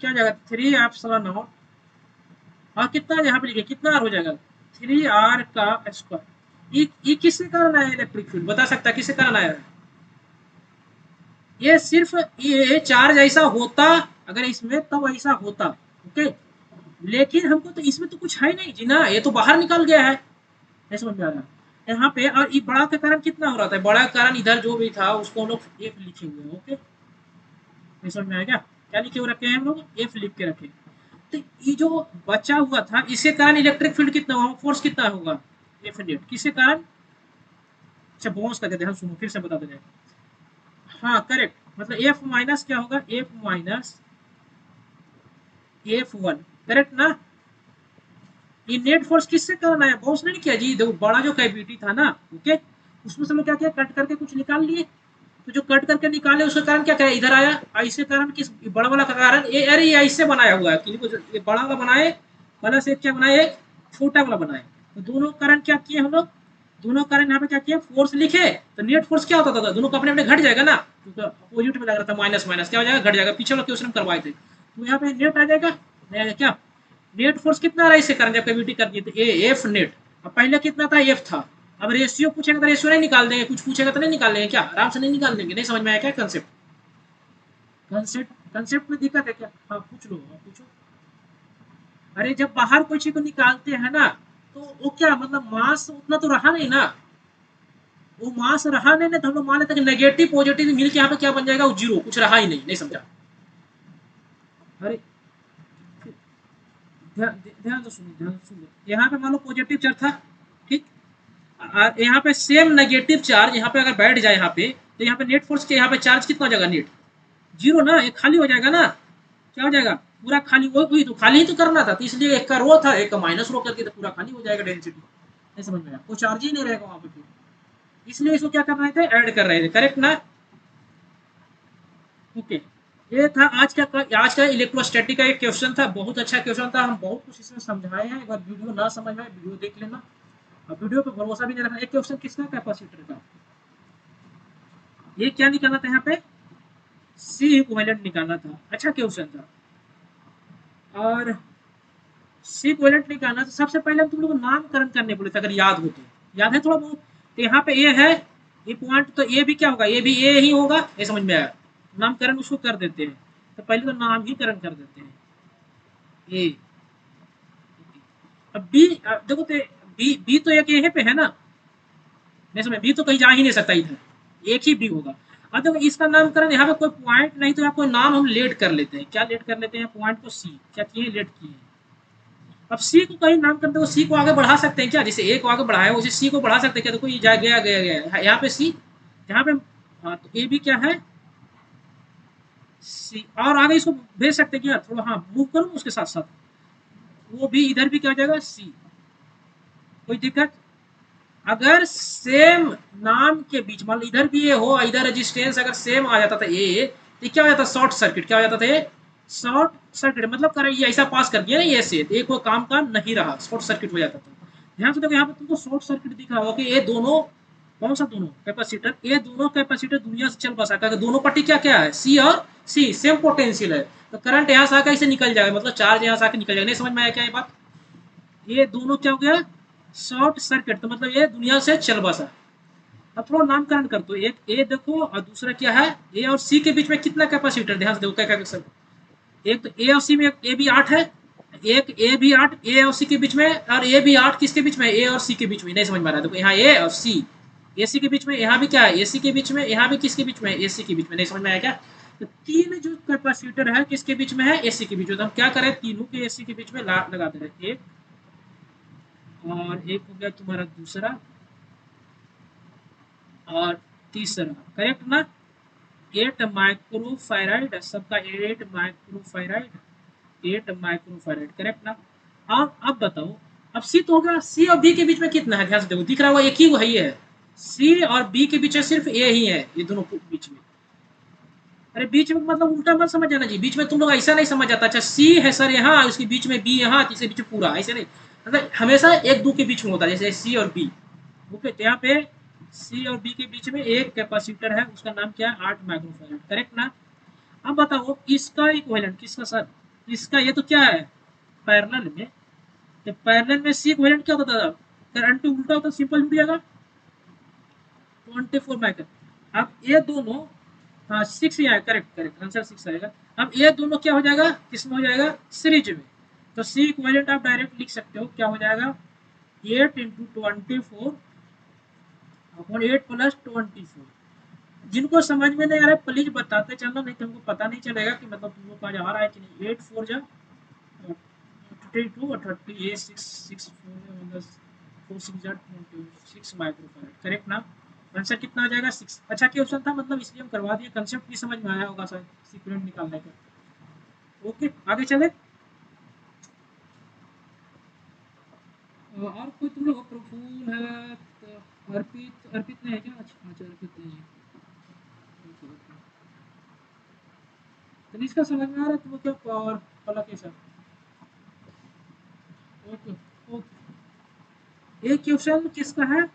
क्या जाएगा, 3 एप्सिलॉन नॉट, और कितना यहाँ पे लिखे, कितना आर हो जाएगा, 3R का स्क्वायर। ये किसके कारण आया इलेक्ट्रिक फील्ड, बता सकता है किसके कारण आया है, ये सिर्फ ये चार्ज ऐसा होता, अगर इसमें तब ऐसा होता, ओके, लेकिन हमको तो इसमें तो कुछ है नहीं जी ना, ये तो बाहर निकल गया है, नहीं समझ में आ रहा यहाँ पे। और ये बड़ा के कारण कितना हो रहा था, बड़ा के कारण इधर जो भी था उसको हम लोग एफ लिखे हुए हैं, ओके, नहीं समझ में आया क्या, क्या लिखे हुए रखे हैं हम लोग, एफ लिख के रखे। तो ये जो बचा हुआ था इसके कारण इलेक्ट्रिक फील्ड कितना होगा, फोर्स कितना होगा, एफ नेट, किसके कारण, अच्छा बाउंस करके ध्यान सुनो फिर से बता दे रहे, हाँ करेक्ट, मतलब एफ माइनस क्या होगा, एफ माइनस F1, करेक्ट ना। ये नेट फोर्स किससे कारण आया, बाउंस नहीं किया जी, देखो बड़ा जो कैविटी था ना, ओके, उसमें से हम लोग क्या किया, कट करके कुछ निकाल लिए, तो जो कट करके निकाले उसके कारण क्या क्या इधर आया, ऐसे कारण किस बड़ा वाला का कारण, ये अरे ये ऐसे बनाया हुआ है कि ये बड़ा वाला बनाए, प्लस एक क्या बनाए, एक छोटा वाला बनाए, तो दोनों कारण क्या किए हम लोग, दोनों कारण यहाँ पे क्या किया, फोर्स लिखे, तो नेट फोर्स क्या होता था, दोनों का अपने अपने घट जाएगा ना, क्योंकि अपोजिट में लग रहा था, माइनस माइनस क्या हो जाएगा, घट जाएगा, पीछे वाला क्वेश्चन करवाए थे, तो यहाँ पे नेट आ जाएगा, नहीं आएगा क्या, नेट फोर्स कितना रहा इससे कारण, जब कैविटी कर दिए थे ए एफ नेट, अब पहले कितना था, एफ था, अब रेशियो पूछेगा तो रेशियो नहीं निकाल देंगे, कुछ पूछेगा तो नहीं निकाल देंगे क्या, आराम से नहीं निकाल देंगे, नहीं समझ में आया क्या कंसेप्ट, कंसेप्ट में दिक्कत है क्या, हाँ पूछ लो, हाँ पूछो। अरे जब बाहर कोई चीज को निकालते हैं ना, तो वो क्या मतलब मास उतना तो रहा नहीं ना, वो मास रहा नहीं ना, तो हम लोग मान लेते हैं कि नेगेटिव पॉजिटिव मिल के यहाँ पे क्या बन जाएगा, वो जीरो, कुछ रहा ही नहीं, नहीं समझा। अरे ध्यान तो सुनो, ध्यान सुनो, यहाँ पे मान लो पॉजिटिव चार्ज था, ठीक, यहाँ पे सेम नेगेटिव चार्ज यहाँ पे अगर बैठ जाए यहाँ पे, तो यहाँ पे नेट फोर्स के यहाँ पे चार्ज कितना हो जाएगा, नेट जीरो ना, ये खाली हो जाएगा ना, क्या हो जाएगा, पूरा खाली, वही तो खाली ही तो करना था, तो इसलिए एक का रो था, एक का माइनस रो करके, तो पूरा खाली हो जाएगा डेंसिटी, नहीं समझ में आया, कोई चार्ज ही नहीं रहेगा वहाँ पे फिर, इसलिए इसको क्या कर रहे थे, ऐड कर रहे थे, करेक्ट ना। ओके, ये था आज का इलेक्ट्रोस्टैटिक का एक क्वेश्चन था, बहुत अच्छा क्वेश्चन था, हम बहुत कुछ इसमें समझाए हैं, अगर वीडियो ना समझ में आए वीडियो देख लेना, अब वीडियो पे भरोसा भी नहीं रखना। एक क्वेश्चन किसका, कैपेसिटर का, ये क्या निकालना था यहाँ पे, सी इक्विवेलेंट निकालना था, अच्छा क्वेश्चन था। और सी इक्विवेलेंट निकालना तो सबसे पहले हम तुम लोग को नामकरण करने बोले थे, अगर याद हो तो, याद है थोड़ा बहुत, तो यहाँ पे ए है, ये पॉइंट, तो ये भी क्या होगा, ये भी ए ही होगा, ये समझ में आया, नामकरण उसको कर देते हैं, तो पहले तो नाम ही करण कर देते हैं, ए, अब बी, देखो तो बी बी तो एक यहीं पे है ना, नहीं समझ, बी तो कहीं जा ही नहीं सकता इधर, एक ही बी होगा। अब देखो इसका नामकरण यहाँ पे कोई पॉइंट नहीं, तो यहाँ कोई नाम हम लेट कर लेते हैं, क्या लेट कर लेते हैं, पॉइंट को सी, क्या किए, लेट किए। अब सी को कहीं नाम करते हो, सी को आगे बढ़ा सकते हैं क्या, जैसे ए को आगे बढ़ाया उसे सी को बढ़ा सकते हैं क्या, देखो ये जा गया गया गया यहाँ पे सी, यहाँ पे, हाँ तो ए भी क्या है, सी, और आगे इसको भेज सकते हैं क्या, थोड़ा हाँ मूव करो उसके साथ साथ, वो भी इधर भी क्या हो जाएगा, सी, कोई दिक्कत। अगर सेम नाम के बीच मान लो इधर भी ये हो, इधर रेजिस्टेंस अगर सेम आ जाता था ए, तो क्या हो जाता, शॉर्ट सर्किट, क्या हो जाता था, शॉर्ट सर्किट मतलब कर ये ऐसा पास कर दिया ना ये से, एक वो काम का नहीं रहा, शॉर्ट सर्किट हो जाता था। ध्यान से देखो यहाँ पे तुमको शॉर्ट सर्किट दिख रहा होगा कि ये दोनों, कौन सा दोनों कैपेसिटर, ये दोनों कैपेसिटर दुनिया से चल बसा कर, दोनों पट्टी क्या क्या है, सी और सी, सेम पोटेंशियल है, तो करंट यहाँ से आकर इसे निकल जाएगा, मतलब चार्ज यहाँ से आकर निकल जाएगा। नहीं समझ में आया क्या ये बात? ये दोनों क्या हो गया, शॉर्ट सर्किट, तो मतलब ये दुनिया से चल बसा। अब थोड़ा नामकरण कर दो, एक ए देखो और दूसरा क्या है, ए और सी के बीच में कितना कैपेसिटर, ध्यान से देखो क्या क्या सब, एक तो ए और सी में ए भी 8 है, एक ए भी 8 ए और सी के बीच में, और ए भी 8 किसके बीच में, ए और सी के बीच में। नहीं समझ में आ रहा है, देखो यहाँ ए और सी, ए सी के बीच में, यहाँ भी क्या है, ए सी के बीच में, यहाँ भी किसके बीच में, ए सी के बीच में। नहीं समझ में आया क्या? तो तीन जो कैपेसिटर है किसके बीच में है, ए सी के बीच में, तो हम क्या करें, तीनों के ए सी के बीच में लगा दे रहे, एक और एक हो गया तुम्हारा दूसरा और तीसरा, करेक्ट ना? 8 माइक्रोफैराड, सबका 8 माइक्रोफैराड, 8 माइक्रोफैराड, करेक्ट ना? अब बताओ, अब सी तो होगा, सी और बी के बीच में कितना है, ध्यान से देखो, दिख रहा होगा एक ही वही है, सी और बी के बीच में सिर्फ ए ही है, ये दोनों के बीच में। अरे बीच में मतलब उल्टा मत समझ जाना जी, बीच में तुम लोग ऐसा नहीं समझ जाता, अच्छा सी है सर यहाँ, उसके बीच में बी यहाँ, इसके बीच में पूरा, ऐसे नहीं, मतलब हमेशा एक दो के बीच में होता है, जैसे सी और बी। ओके, तो यहाँ पे सी और बी के बीच में एक कैपेसिटर है, उसका नाम क्या है, 8 माइक्रोफैराड, करेक्ट ना? अब बताओ इसका इक्विवेलेंट किसका सर, इसका, ये तो क्या है पैरेलल में, तो पैरेलल में सी इक्विवेलेंट क्या होता था, करंट उल्टा होता, सिंपल जुड़ जाएगा 24 माइक्रो। अब ये दोनों, हाँ 6 ही आया, करेक्ट करेक्ट आंसर 6 आएगा। अब ये दोनों क्या हो जाएगा, किसमें हो जाएगा, सीरीज में, तो सी इक्विवेलेंट आप डायरेक्ट लिख सकते हो, क्या हो जाएगा, 8 इंटू 24 अपॉन 8 प्लस 24। जिनको समझ में नहीं आ रहा है प्लीज बताते चलना, नहीं तो हमको पता नहीं चलेगा कि मतलब तुम लोग का आ रहा है कि नहीं। 8 4 जा 32 और 30, ये 6 6 4 4 6 जा 26 माइक्रोफैराड, करेक्ट ना? आंसर कितना आ जाएगा, 6। अच्छा क्वेश्चन था, मतलब इसलिए हम करवा दिए, कंसेप्ट भी समझ में आया होगा सर, सीक्वेंस निकालने का। ओके आगे चले। और कोई तुम लोग प्रफुल है, तो अर्पित, अर्पित नहीं है क्या, अच्छा अच्छा अर्पित नहीं है। ओके ओके, तो इसका समझ में आ रहा है तुम क्या, और फला कैसा। ओके ओके, एक क्वेश्चन किसका है,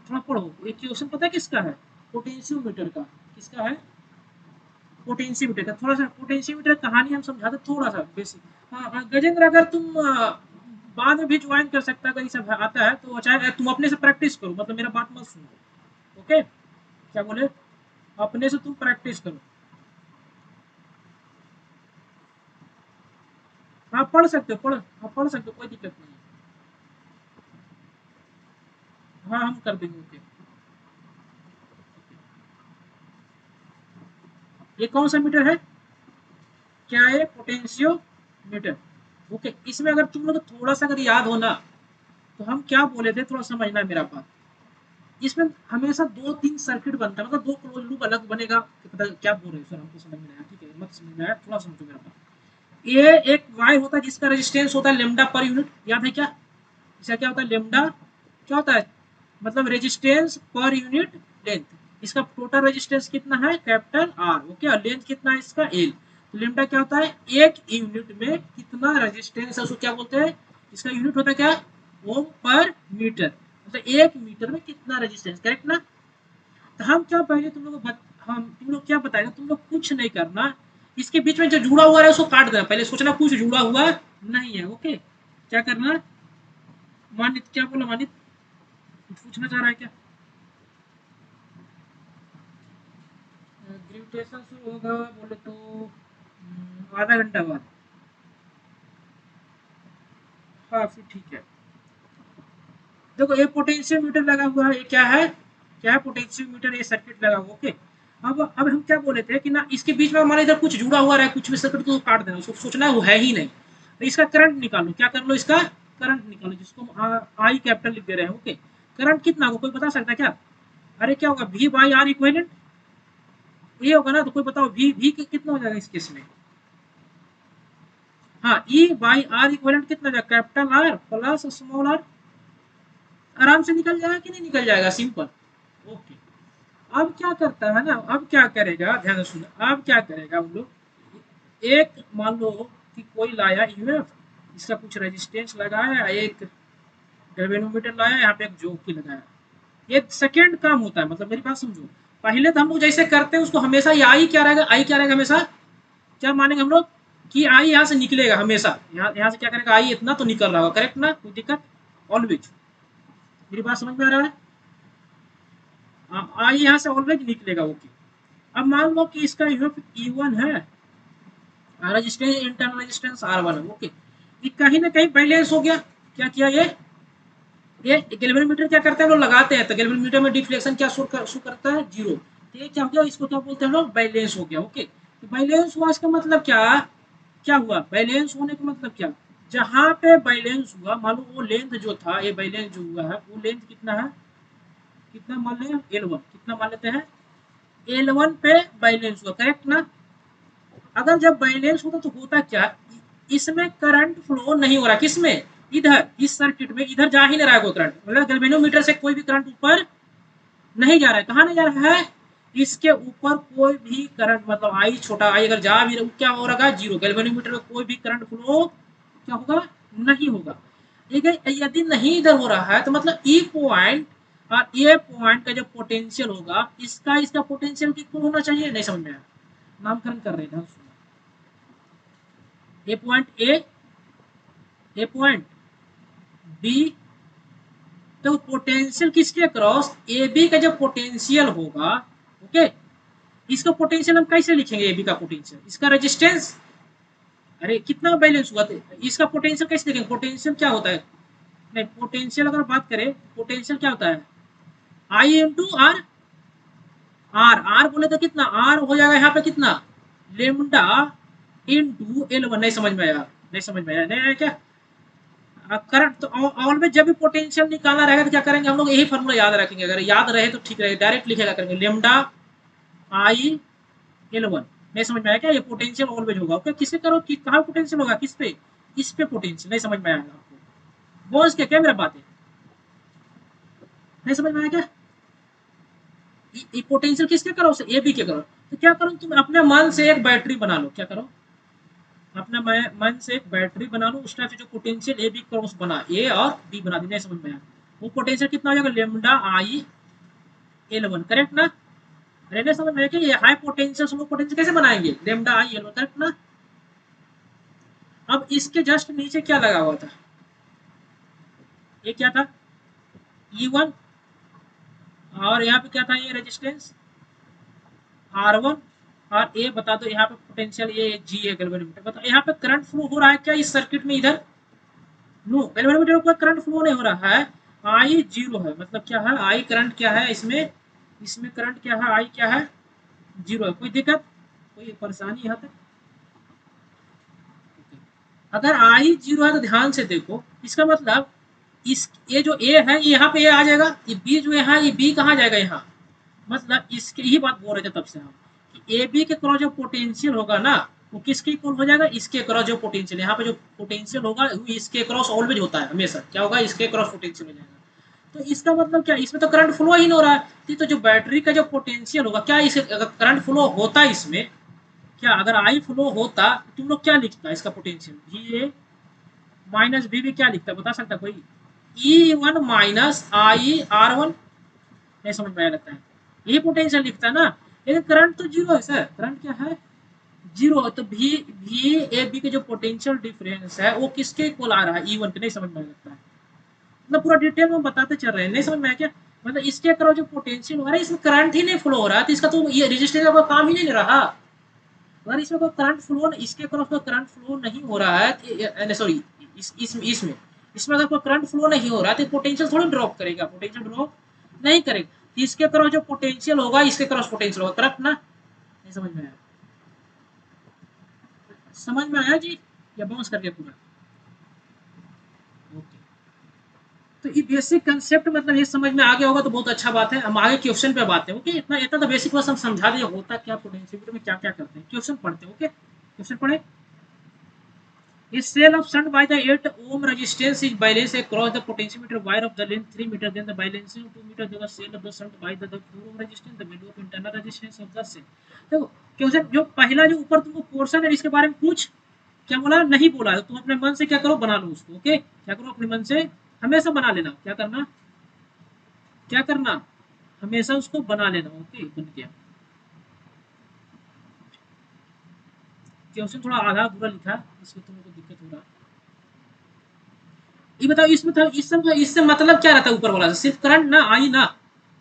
थोड़ा पढ़ो, एक क्वेश्चन पता है किसका है, पोटेंशियोमीटर का, किसका है, पोटेंशियोमीटर का। थोड़ा सा पोटेंशियोमीटर कहानी हम समझाते थोड़ा सा बेसिक। हाँ हाँ, गजेंद्र अगर तुम बाद में भी ज्वाइन कर सकता, अगर ये सब आता है तो, चाहे तुम अपने से प्रैक्टिस करो, मतलब मेरा बात मत सुनो, ओके? क्या बोले, अपने से तुम प्रैक्टिस करो। हाँ पढ़ सकते हो, हाँ पढ़ सकते हो, कोई दिक्कत नहीं है। हाँ हम कर देंगे, ओके। ये कौन सा मीटर है, क्या है, पोटेंशियोमीटर। ओके, इसमें अगर तुम लोग थोड़ा सा अगर याद हो ना, तो हम क्या बोले थे, थोड़ा समझना मेरा बात। इसमें हमेशा दो तीन सर्किट बनता है, मतलब दो क्लोज लूप अलग बनेगा, पता क्या बोल रहे हो सर, हमको समझ में आया, ठीक है मत समझ में आया, थोड़ा समझो मेरा बात। ये एक वायर होता है जिसका रेजिस्टेंस होता है लेमडा पर यूनिट, याद है क्या, इसका क्या होता है, लेमडा क्या होता है, मतलब रेजिस्टेंस पर यूनिट लेंथ। इसका टोटल रेजिस्टेंस कितना है, कैपिटल आर, ओके, और लेंथ कितना है इसका, एल। तो लेमडा क्या होता है, एक यूनिट में कितना रेजिस्टेंस है उसको क्या बोलते हैं, इसका यूनिट होता है क्या, ओम पर मीटर, मतलब एक मीटर में कितना रेजिस्टेंस, करेक्ट ना? तो हम क्या पहले तुम लोग हम तुम लोग क्या बताएगा, तुम लोग कुछ नहीं करना, इसके बीच में जो जुड़ा हुआ है उसको काट देना, पहले सोचना कुछ जुड़ा हुआ नहीं है, ओके? क्या करना, मानित क्या बोला, मानित कुछ पूछना चाह रहा है क्या? ग्रेविटेशन शुरू होगा बोले तो आधा घंटा बाद। हाँ फिर ठीक है। देखो ये पोटेंशियोमीटर लगा हुआ है, ये क्या है, क्या है, पोटेंशियोमीटर, ये सर्किट लगा हुआ, ओके। अब हम क्या बोले थे कि ना इसके बीच में हमारे इधर कुछ जुड़ा हुआ रहा है, कुछ भी सर्किट को काट देना, उसको सोचना है वो है ही नहीं, तो इसका करंट निकालो, क्या कर लो, इसका करंट निकालो, जिसको हम आई कैपिटल लिख दे रहे हैं, ओके। करंट कितना होगा, कोई बता सकता है क्या? अरे क्या होगा, वी बाई आर इक्विवेलेंट, ये होगा ना, तो कोई बताओ वी कितना हो जाएगा इस केस में। हाँ ई बाई आर इक्विवेलेंट कितना जाएगा, capital R plus small R, आराम से निकल जाएगा कि नहीं निकल जाएगा, सिंपल, ओके। अब क्या करता है ना, अब क्या करेगा, ध्यान से सुनो, अब क्या करेगा हम लोग, एक मान लो कि कोई लाया ईएमएफ, इसका कुछ रेजिस्टेंस लगाया, एक गैल्वेनोमीटर लाया, यहाँ पे एक जोकी लगाया। ये सेकंड काम होता है, मतलब मेरी बात समझो। पहले तो हम लोग जैसे करते हैं उसको हमेशा ये आई क्या रहेगा, आई क्या रहेगा हमेशा, क्या मानेंगे हम लोग कि आई यहाँ से निकलेगा हमेशा, यहाँ से क्या करेगा, आई इतना तो निकल रहा होगा, करेक्ट ना, कोई दिक्कत, ऑलवेज। मेरी बात समझ में आ रहा है, आई यहाँ से ऑलवेज निकलेगा, ओके। अब मान लो कि इसका E1 है, रेजिस्टेंस इंटरनल रेजिस्टेंस R1 है, ओके। ये कहीं ना कहीं बैलेंस हो गया, क्या किया ये गैल्वेनोमीटर क्या करते हैं, हम लोग लगाते हैं तो गैल्वेनोमीटर में डिफ्लेक्शन क्या शो करता है, जीरो। तो ये क्या हो गया, इसको क्या बोलते हैं हम लोग, बैलेंस हो गया, ओके। तो बैलेंस हुआ, इसका मतलब क्या क्या हुआ, बैलेंस होने का मतलब क्या, जहां पे बैलेंस हुआ, मान लो वो लेंथ जो था, ये बैलेंस जो हुआ है वो लेंथ कितना है, कितना मान लें L1, कितना मान लेते हैं, L1 पे बैलेंस हुआ, करेक्ट ना। अगर जब बैलेंस होता तो होता क्या, इसमें करंट फ्लो नहीं हो रहा, किसमें, इधर इस सर्किट में इधर जा ही नहीं रहा है कोई करंट, मतलब गैल्वेनोमीटर से कोई भी करंट ऊपर नहीं जा रहा है, कहाँ नहीं जा रहा है, इसके ऊपर कोई भी करंट, मतलब आई छोटा आई अगर जा भी क्या हो रहा है, जीरो, गैल्वेनोमीटर में कोई भी करंट फ्लो क्या होगा, नहीं होगा। यदि नहीं इधर हो रहा है तो मतलब ई पॉइंट और ए पॉइंट का जो पोटेंशियल होगा, इसका इसका पोटेंशियल इक्वल होना चाहिए, नहीं समझ में आया, नामकरण कर रहे हैं, ए पॉइंट ए पॉइंट बी, तो पोटेंशियल किसके क्रॉस, ए बी का जब पोटेंशियल होगा, ओके, इसका पोटेंशियल हम कैसे लिखेंगे, ए बी का पोटेंशियल, इसका रेजिस्टेंस, अरे कितना बैलेंस हुआ तो इसका पोटेंशियल कैसे लिखेंगे, पोटेंशियल क्या होता है, नहीं पोटेंशियल अगर बात करें, पोटेंशियल क्या होता है, आई इंटू आर, आर बोले तो कितना, आर हो जाएगा यहाँ पे कितना, लेमडा इंटू L1, नहीं समझ में आया, नहीं समझ में आया, नहीं आया क्या, करंट तो ऑलवेज जब भी पोटेंशियल निकालना रहेगा तो क्या करेंगे हम लोग, यही फॉर्मूला याद रखेंगे, अगर याद रहे तो ठीक रहेगा, डायरेक्ट लिखेगा करेंगे, लेमडा आई L1, नहीं समझ में आया क्या, ये पोटेंशियल ऑलवेज होगा, ओके। किससे करो कि कहाँ पोटेंशियल होगा, किस पे, इस पे पोटेंशियल, नहीं समझ में आया आपको, बोझ के क्या मेरा बात है, नहीं समझ में आया क्या, पोटेंशियल किसके करो, ए बी के करो, तो क्या करो तुम अपने मन से एक बैटरी बना लो, क्या करो, अपना मन से एक बैटरी बना लो, उस टाइप से जो पोटेंशियल ए बी क्रॉस बना, ए और बी बना दी, नहीं समझ में आया, वो पोटेंशियल कितना हो जाएगा, लेमडा आई L1, करेक्ट ना, रहने समझ में कि ये हाई पोटेंशियल हम लोग पोटेंशियल कैसे बनाएंगे, लेमडा आई L1, करेक्ट ना। अब इसके जस्ट नीचे क्या लगा हुआ था, ये क्या था, E1, और यहाँ पे क्या था, ये रेजिस्टेंस R1, और ये बता दो यहाँ पे पोटेंशियल ये जी है गैल्वेनोमीटर, बताओ यहाँ पे करंट फ्लो हो रहा है क्या इस सर्किट में, इधर नो, गैल्वेनोमीटर पर करंट फ्लो नहीं हो रहा है, आई जीरो है, मतलब क्या है, आई करंट क्या है इसमें, इसमें करंट क्या है, आई क्या है, जीरो है, कोई दिक्कत, कोई परेशानी यहाँ तक, अगर आई जीरो है तो ध्यान से देखो, इसका मतलब इस ये जो ए है यहाँ पे ए आ जाएगा, ये बी जो है ये बी कहाँ जाएगा यहाँ, मतलब इसके ही बात बोल रहे थे तब से हम कि ए बी के क्रॉस जो पोटेंशियल होगा ना, वो किसके इक्वल हो जाएगा, इसके क्रॉस जो पोटेंशियल, यहाँ पे जो पोटेंशियल होगा इसके क्रॉस ऑलवेज होता है, हमेशा क्या होगा, इसके क्रॉस पोटेंशियल हो जाएगा। तो इसका मतलब क्या, इसमें तो करंट फ्लो ही नहीं हो रहा है, तो जो बैटरी का जो पोटेंशियल होगा, क्या इसे अगर करंट फ्लो होता है इसमें, क्या अगर आई फ्लो होता तो तुम लोग क्या लिखता इसका potential, V A minus B क्या लिखता, बता सकता कोई, E1 माइनस आई R1, नहीं समझ में आया लगता है, यही पोटेंशियल लिखता है ना, लेकिन करंट तो जीरो है सर, करंट क्या है, जीरो है, तो भी ए बी के जो पोटेंशियल डिफरेंस है वो किसके इक्वल आ रहा है, E1 के, नहीं समझ में लगता है, मतलब पूरा डिटेल में बताते चल रहे हैं, नहीं समझ में आया क्या, मतलब इसके अक्रॉस जो पोटेंशियल हो रहा है इसमें करंट ही नहीं फ्लो हो रहा है, तो इसका तो ये रजिस्टर का काम ही नहीं रहा, अगर इसमें कोई करंट फ्लो, इसके अक्रॉस कोई करंट फ्लो नहीं हो रहा है, सॉरी इसमें इसमें अगर कोई करंट फ्लो नहीं हो रहा है तो पोटेंशियल थोड़ी ड्रॉप करेगा, पोटेंशियल ड्रॉप नहीं करेगा, इसके क्रॉस जो पोटेंशियल होगा इसके क्रॉस पोटेंशियल होगा, करेक्ट ना, नहीं समझ में आया, समझ में आया जी, या बाउंस करके पूरा, ओके। तो ये बेसिक कंसेप्ट मतलब ये समझ में आ गया होगा तो बहुत अच्छा बात है, हम आगे क्वेश्चन पे बात है, ओके, इतना इतना तो बेसिक बस हम समझा दिए होता क्या पोटेंशियोमीटर में क्या क्या करते हैं, क्वेश्चन पढ़ते हैं, ओके, क्वेश्चन पढ़े, If cell of shunt by the 8 ohm resistance is balanced across the potentiometer wire of the length 3 meter, then the balancing 2 meter the cell of the shunt by the 4 ohm resistance, the value of internal resistance of the cell. देखो question जो पहला जो ऊपर तुमको portion है इसके बारे में कुछ क्या बोला नहीं बोला, तुम अपने मन से क्या करो बना लो उसको। ओके क्या करो अपने मन से हमेशा बना लेना, क्या करना क्या करना हमेशा उसको बना लेना। ओके बन गया क्वेश्चन थोड़ा आधा अधूरा लिखा इसमें तुम लोग को दिक्कत हो रहा है। ये बताओ इसमें था इससे मतलब क्या रहता है ऊपर वाला सिर्फ करंट ना आई ना,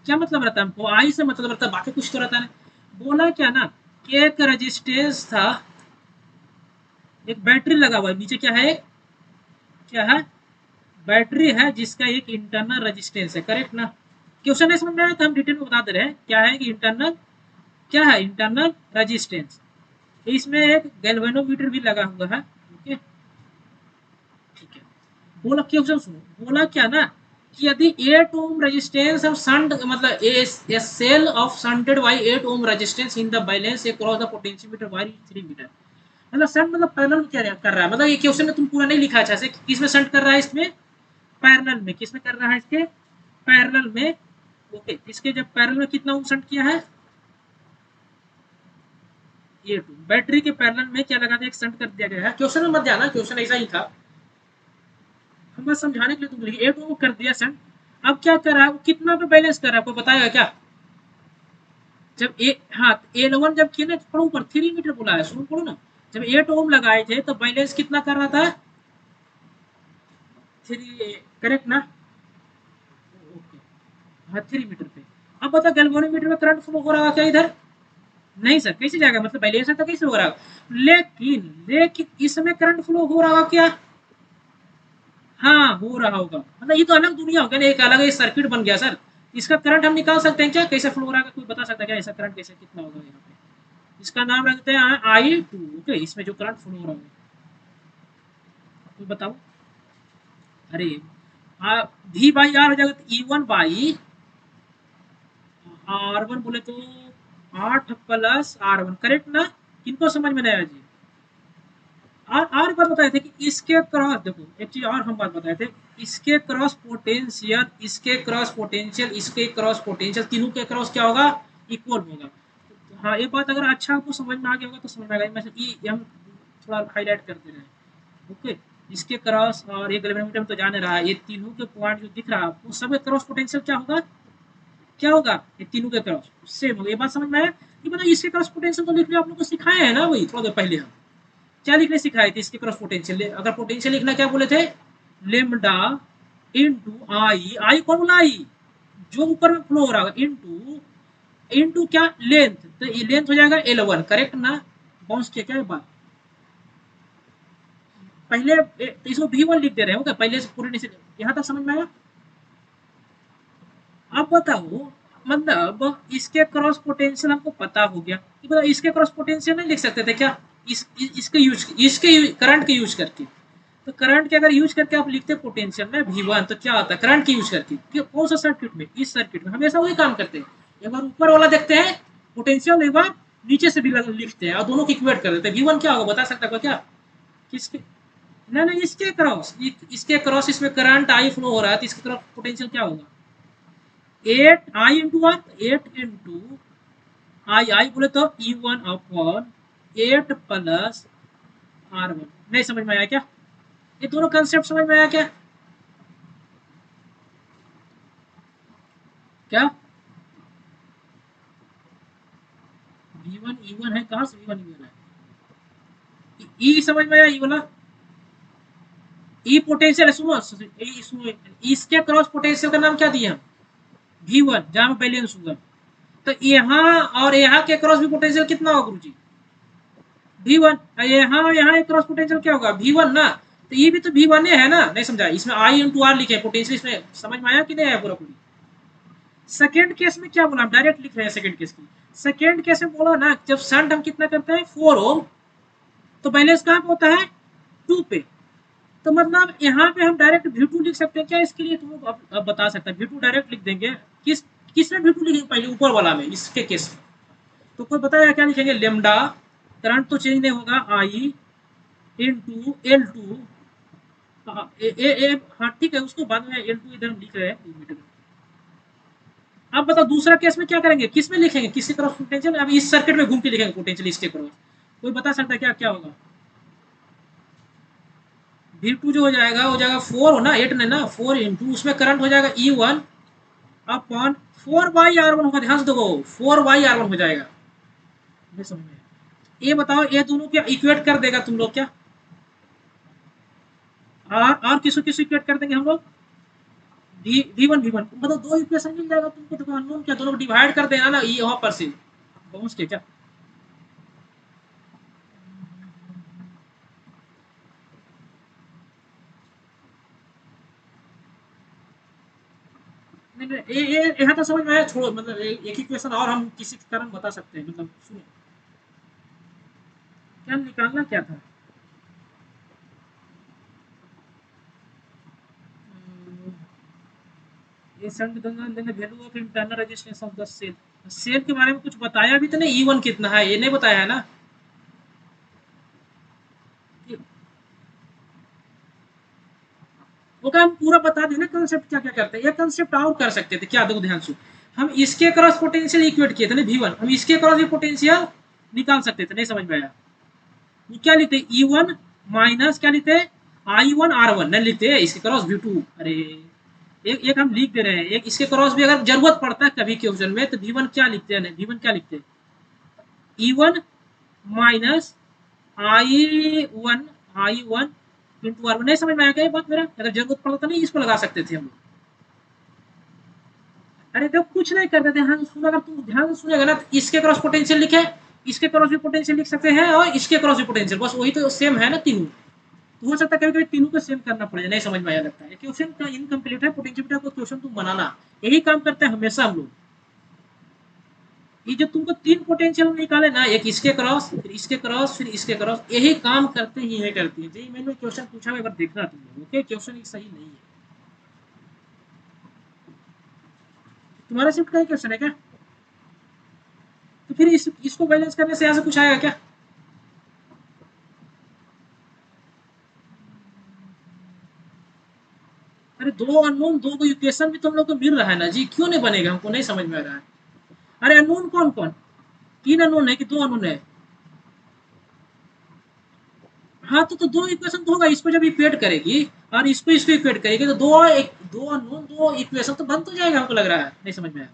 क्या मतलब रहता है हमको आई से मतलब रहता है बाकी कुछ तो रहता है। बोला क्या ना कि एक रेजिस्टेंस था, एक बैटरी लगा हुआ है नीचे, क्या है क्या है बैटरी है जिसका एक इंटरनल रेजिस्टेंस है, करेक्ट ना। क्वेश्चन है समझ में आया तो हम डिटेल में बता दे रहे हैं क्या है कि इंटरनल क्या है इंटरनल रेजिस्टेंस। इसमें एक गैल्वेनोमीटर भी लगा हुआ है। ओके ठीक है बोला क्वेश्चन सुनो, बोला क्या ना कि यदि 8 ओम रेजिस्टेंस ऑफ शंट मतलब a cell of shunted by 8 ohm resistance in the balance across the potentiometer wire 3 metre, मतलब शंट मतलब पैरेलल में क्या कर रहा है, मतलब ये क्वेश्चन में तुम पूरा नहीं लिखा अच्छा से किसमें शंट कर रहा है, इसमें पैरेलल में, किसमें कर रहा है इसके पैरेलल में। ओके इसके जब पैरेलल में कितना ओम शंट किया है ये बैटरी के पैरेलल में क्या लगा दिया एक शंट कर दिया गया है। क्वेश्चन में मत जाना, क्वेश्चन ऐसा ही था हम बस समझाने के लिए तुम लिखिए 8 ओम कर दिया शंट। अब क्या कर रहा है वो कितना पे बैलेंस कर रहा है आपको बताएगा क्या, जब ए हाँ L1 जब किए ना पढ़ो ऊपर 3 मीटर बोला है सुनो पढ़ो ना, जब 8 ओम लगाए थे तो बैलेंस कितना कर रहा था 3, करेक्ट ना। ओके हाँ 3 मीटर पे। अब बता गैल्वेनोमीटर में करंट फ्लो हो रहा है क्या इधर, नहीं सर कैसे जाएगा, मतलब बैलेंस है तो कैसे हो रहा है, लेकिन लेकिन इसमें करंट फ्लो हो रहा है क्या, हाँ हो रहा होगा, मतलब ये तो अलग दुनिया हो गया ना, एक अलग ही सर्किट बन गया सर। इसका करंट हम निकाल सकते हैं क्या, कैसे फ्लो हो रहा है कोई बता सकता है क्या, ऐसा करंट कैसे कितना होगा यहाँ पे। इसका नाम रखते हैं I2। ओके इसमें जो करंट फ्लो हो रहा है तो बताओ, अरे V बाई आर हो जाएगा तो E1 बाई R1 बोले तो 8 प्लस R1 करेक्ट ना। किनको समझ में नहीं आया जी, और बात बताए थे कि इसके क्रॉस देखो एक चीज और हम बात बताए थे, इसके क्रॉस पोटेंशियल इसके क्रॉस पोटेंशियल इसके क्रॉस पोटेंशियल तीनों के क्रॉस क्या होगा इक्वल होगा। तो हाँ ये बात अगर अच्छा आपको समझ में आ गया होगा तो समझ में आ गया, मैं ये हम थोड़ा हाईलाइट कर दे रहे हैं। ओके इसके क्रॉस और ये गैल्वेनोमीटर में तो जाने रहा है, ये तीनों के पॉइंट जो दिख रहा है आपको सब क्रॉस पोटेंशियल क्या होगा क्या होगा ये तीनों के क्रॉस सेम होगा। ये बात समझ में आया कि मतलब इसके क्रॉस पोटेंशियल तो लिखने आप लोग को सिखाए है ना वही थोड़ा देर पहले हम क्या लिखने सिखाए थे इसके क्रॉस पोटेंशियल, अगर पोटेंशियल लिखना क्या बोले थे लेमडा इनटू आई, आई कौन बोला आई जो ऊपर में फ्लो हो रहा है इनटू इनटू क्या लेंथ, तो ये लेंथ हो जाएगा L1 करेक्ट ना। बाउंस किया क्या बात पहले इसको V1 लिख दे रहे हो क्या पहले से पूरे नीचे यहाँ तक समझ में आया। अब बताओ मतलब इसके क्रॉस पोटेंशियल हमको पता हो गया कि मतलब इसके क्रॉस पोटेंशियल नहीं लिख सकते थे क्या इसके करंट के यूज करके, तो करंट के अगर यूज करके आप लिखते पोटेंशियल में V1 तो क्या होता है करंट के यूज करके कौन सा सर्किट में इस सर्किट में हमेशा वही काम करते हैं, एक बार ऊपर वाला देखते हैं पोटेंशियल एक बार नीचे से भी लिखते हैं और दोनों को इक्वेट कर देते हैं। V1 क्या होगा बता सकता है क्या किसके ना इसके क्रॉस इसमें करंट आई फ्लो हो रहा है तो इसके क्रॉस पोटेंशियल क्या होगा 8 आई इंटू वन 8 इंटू आई बोले तो E1 अपॉन 8 प्लस R1। नहीं समझ में आया क्या, ये दोनों कंसेप्ट समझ में आया क्या क्या V1 E1 है कहाँ से V1 E1 है ई समझ में आया ई वाला ई पोटेंशियल है सुनो इसके क्रॉस पोटेंशियल का नाम क्या दिया हम V1 जहाँ बैलेंस हुआ, तो यहाँ और यहाँ के क्रॉस भी पोटेंशियल कितना होगा गुरुजी V1, यहाँ और यहाँ क्रॉस पोटेंशियल क्या होगा V1 ना, तो ये भी तो V1 है ना, नहीं समझा इसमें I इंटू आर लिखे पोटेंशियल, इसमें समझ में आया कि नहीं आया पूरा पूरी। सेकेंड केस में क्या बोला डायरेक्ट लिख रहे हैं सेकेंड केस की, सेकेंड केस में बोला ना जब शंट हम कितना करते हैं 4 ओम तो बैलेंस कहाँ पे होता है 2 पे, तो मतलब यहाँ पे हम डायरेक्ट V2 लिख सकते हैं क्या, इसके लिए तुम लोग अब बता सकते हैं V2 डायरेक्ट लिख देंगे किसमें V2 लिखेंगे पहले ऊपर वाला में इसके केस में, तो कोई बताया क्या लिखेंगे लेमडा करंट तो चेंज नहीं होगा आई इंटू L2। हाँ हाँ ठीक है, उसको बाद में L2 इधर हम लिख रहे हैं। अब बताओ दूसरा केस में क्या करेंगे, किस में लिखेंगे, किसके क्रॉस पोटेंशियल, अब इस सर्किट में घूम के लिखेंगे पोटेंशियल इसके क्रॉस। कोई बता सकता है क्या क्या होगा? V2 जो हो जाएगा 4 हो ना, 8 ने ना, 4 इंटू उसमें करंट हो जाएगा E1 अपॉन 4/R1 होगा, ध्यान से देखो 4/R1 हो जाएगा। ये समझ में, ये बताओ ये दोनों क्या इक्वेट कर देगा तुम लोग क्या? और किसको किस इक्वेट कर देंगे हम लोग? V1 मतलब दो इक्वेशन मिल जाएगा तुमको, देखो अननोन क्या दोनों डिवाइड कर देना ना ये वहां पर से पहुंच के क्या। नहीं नहीं ये यहाँ तो समझ में आया, छोड़ो, मतलब एक ही क्वेश्चन और हम किसी कारण बता सकते हैं, मतलब सुनो क्या निकालना क्या था। ये value of internal resistance of the cell. Cell के बारे में कुछ बताया भी तो नहीं, E1 कितना है ये नहीं बताया है ना। वो क्या हम पूरा बता देना कंसेप्ट क्या क्या करते हैं, ये कंसेप्ट और कर सकते थे क्या, देखो ध्यान से हम इसके क्रॉस पोटेंशियल इक्वेट किए थे ना V1, हम इसके क्रॉस भी पोटेंशियल निकाल सकते थे, नहीं समझ में आया। वो क्या लिखते E1 माइनस क्या लिखते I1R1 नहीं लिखते इसके क्रॉस V2। अरे एक हम लिख दे रहे हैं, एक इसके क्रॉस भी अगर जरूरत पड़ता है कभी क्वेश्चन में तो V1 क्या लिखते हैं, V1 क्या लिखते हैं E1 minus I1 into R1। नहीं समझ में आया क्या ये बात मेरा, अगर जरूरत पड़ता तो नहीं इसको लगा सकते थे हम लोग। अरे तो कुछ नहीं करते थे, हाँ सुन, अगर तुम ध्यान से सुनेगा ना तो इसके क्रॉस पोटेंशियल लिखे, इसके क्रॉस भी पोटेंशियल लिख सकते हैं और इसके क्रॉस भी पोटेंशियल, बस वही तो सेम है ना तीनों। तो हो सकता है कभी कभी तीनों को सेम करना पड़ेगा, नहीं समझ में आया लगता है क्वेश्चन का इनकम्प्लीट है पोटेंशियोमीटर को क्वेश्चन तुम बनाना, यही काम करते हैं हमेशा हम लोग। ये जो तुमको तीन पोटेंशियल निकाले ना, एक इसके क्रॉस फिर इसके क्रॉस फिर इसके क्रॉस, यही काम करते ही है करती है जी। मैंने क्वेश्चन पूछा एक बार देखना तुम लोग, ओके क्वेश्चन सही नहीं है। तुम्हारा शिफ्ट का ही क्वेश्चन है क्या? तो फिर इसको बैलेंस करने से यहाँ से कुछ आएगा क्या? अरे दो अननोन दो को इक्वेशन भी तुम लोग को मिल रहा है ना जी, क्यों नहीं बनेगा, हमको नहीं समझ में आ रहा है। अरे अननोन कौन कौन, तीन अननोन है कि दो अननोन है? हाँ तो दो इक्वेशन तो होगा, इसको जब इक्वेट करेगी और इसको इक्वेट करेगी तो दो अननोन दो इक्वेशन तो बन तो जाएगा, हमको लग रहा है नहीं समझ में आया।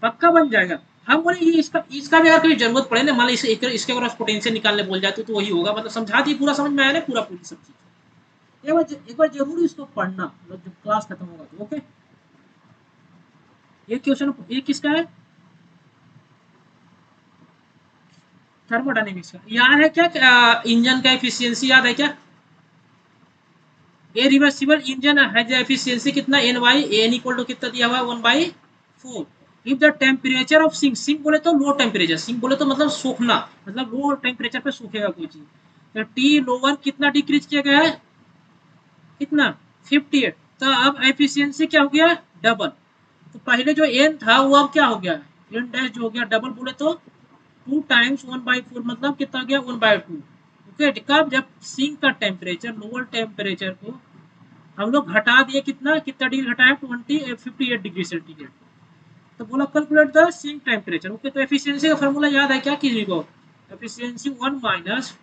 पक्का बन जाएगा। हम बोले ये इसका भी अगर कोई जरूरत पड़े ना, मान लो इसके क्रॉस पोटेंशियल निकालने बोल जाए तो वही होगा, मतलब समझा दी, पूरा समझ में आया ना पूरा पूरी सब चीज। एक बार जरूर इसको पढ़ना, मतलब जब क्लास खत्म होगा तो ओके। ये क्वेश्चन ये किसका है? थर्मोडायनेमिक्स का याद है क्या? इंजन का एफिशिएंसी याद है क्या? A reversible engine has efficiency कितना, N by N equal to कितना दिया हुआ है 1/4। If the temperature of sink, sink बोले तो लो टेम्परेचर, सिंक बोले तो मतलब सूखना, मतलब लो टेम्परेचर पे सूखेगा कोई चीज, तो टी लोअर कितना डिक्रीज किया गया है, कितना 58। तो अब एफिशिएंसी क्या हो गया, डबल। तो पहले जो एन था वो अब क्या हो गया, एन डैश जो हो गया डबल बोले तो 2 टाइम्स 1/4 मतलब कितना गया 1/2। ओके कब, जब सिंक का टेम्परेचर लोअर टेम्परेचर को हम लोग घटा दिए, कितना कितना डिग्री घटाया, 58 डिग्री सेंटीग्रेड। तो बोला calculate the sink temperature. Okay तो एफिशिएंसी का फॉर्मूला याद है क्या किसी को? Efficiency 1 minus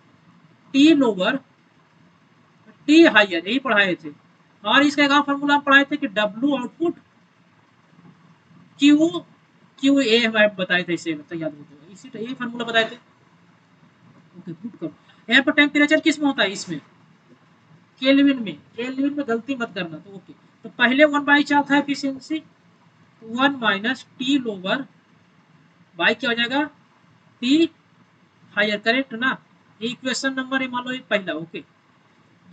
T lower T higher, यही पढ़ाए थे। और इसका एक फॉर्मूला पढ़ाए थे कि W output Q Q A हमारे बताए थे, इसे मतलब याद हो तो इसी तो ये फॉर्मूला बताए थे। ओके पुट करो, यहाँ पर टेम्परेचर किस में होता है, इसमें केल्विन में, केल्विन में गलती मत करना। तो ओके तो पहले 1/4 था efficiency, 1 minus T lower by क्या हो जाएगा टी हायर, करेक्ट ना। ये इक्वेशन नंबर है मान लो ये पहला। ओके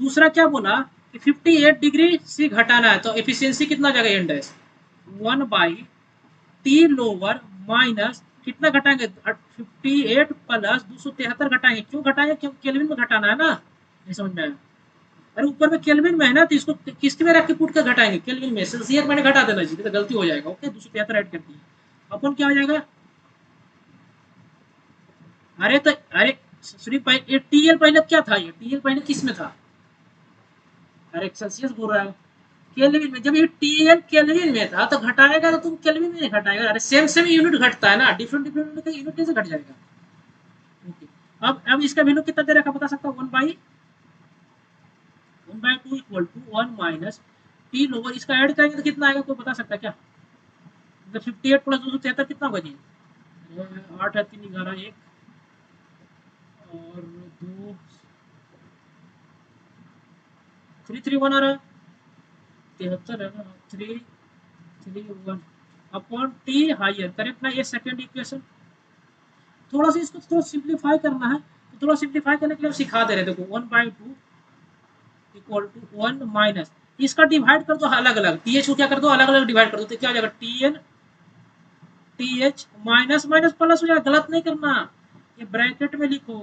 दूसरा क्या बोला कि 58 डिग्री से घटाना है, तो एफिशिएंसी कितना हो जाएगा एन डैश 1/टी लोअर माइनस कितना घटाएंगे 58 प्लस 273 घटाएंगे, क्यों घटाएंगे क्यों केल्विन में घटाना है ना, नहीं समझ में आया। अरे ऊपर में केल्विन में है ना, तो इसको किसके में रख के पुट कर घटाएंगे, केल्विन में, सेल्सियस मैंने घटा देना जी, तो गलती हो जाएगा। ओके 273 ऐड कर दिया, अपन क्या हो जाएगा, अरे तो अरे सॉरी टी एल पहले क्या था, ये टी एल पहले किस में था? अरे सेल्सियस बोल रहा है, केल्विन में। जब ये टी एल केल्विन में था तो घटाएगा तो तुम केल्विन में नहीं घटाएगा। अरे सेम सेम यूनिट घटता है ना, डिफरेंट डिफरेंट का यूनिट कैसे घट जाएगा? ओके। अब इसका वैल्यू कितना दे रखा बता सकता हूँ? 1/2 equal to 1 minus T lower. इसका ऐड करेंगे तो कितना आएगा, कोई बता सकता है क्या? मतलब 58 प्लस 273 कितना होगा जी? 8 है, 3 11 1 और 2 331 आ रहा है, 73 है ना, 331 अपॉन टी हायर, करेक्ट ना? ये सेकंड इक्वेशन। थोड़ा सा इसको थोड़ा सिंप्लीफाई करना है, तो थोड़ा सिंप्लीफाई करने के लिए हम सिखा दे रहे हैं। देखो 1/2 इक्वल टू 1 माइनस, इसका डिवाइड कर दो अलग अलग, टी एच को क्या कर दो अलग अलग डिवाइड कर दो, तो क्या हो जाएगा? T N T H minus minus plus हो जाएगा, गलत नहीं करना, ये ब्रैकेट में लिखो।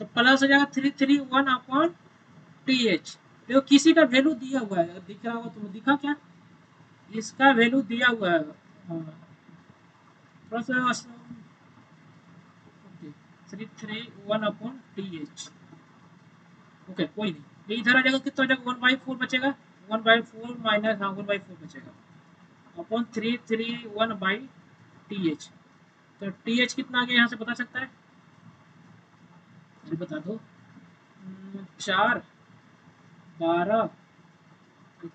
तो प्लस हो जाएगा 331 अपॉन टी एच। देखो किसी का वैल्यू दिया हुआ है, दिख रहा होगा तुम्हें, दिखा क्या? इसका वैल्यू दिया हुआ है। हाँ, थोड़ा सा 331 अपॉन टी एच। ओके कोई नहीं, ये इधर आ जाएगा, कितना हो जाएगा? 1/4 बचेगा, 1/4 माइनस, हाँ 1/4 बचेगा अपॉन 331 बाई टी एच। तो टी एच कितना आ गया यहाँ से बता सकता है? अरे बता दो। 4 12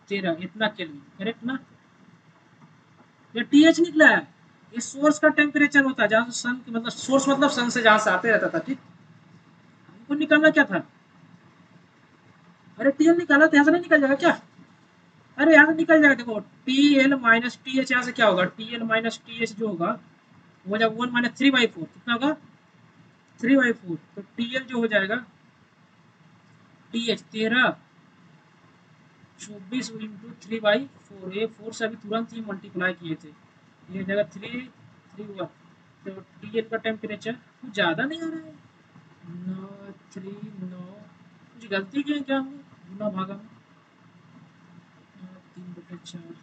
13 इतना केल्विन, करेक्ट ना? ये टी एच निकला है, ये सोर्स का टेम्परेचर होता है, जहाँ से सन मतलब सोर्स मतलब सन से जहाँ से आते रहता था, ठीक। हमको निकालना क्या था? अरे टी एल निकाला तो यहाँ से नहीं निकल जाएगा क्या? अरे यहाँ से निकल जाएगा, देखो T L minus T H, यहाँ से क्या होगा? T L minus T H जो होगा वो जब 1 माइनस 3/4 कितना होगा? 3/4। तो टी एल जो हो जाएगा टी एच 13 24 इंटू 3/4, ये 4 से अभी तुरंत ही मल्टीप्लाई किए थे, ये हो जाएगा 331। तो टी एल का टेम्परेचर कुछ ज़्यादा नहीं आ रहा है, 939। कुछ गलती की है क्या हमने गुना भागा में? 3/4।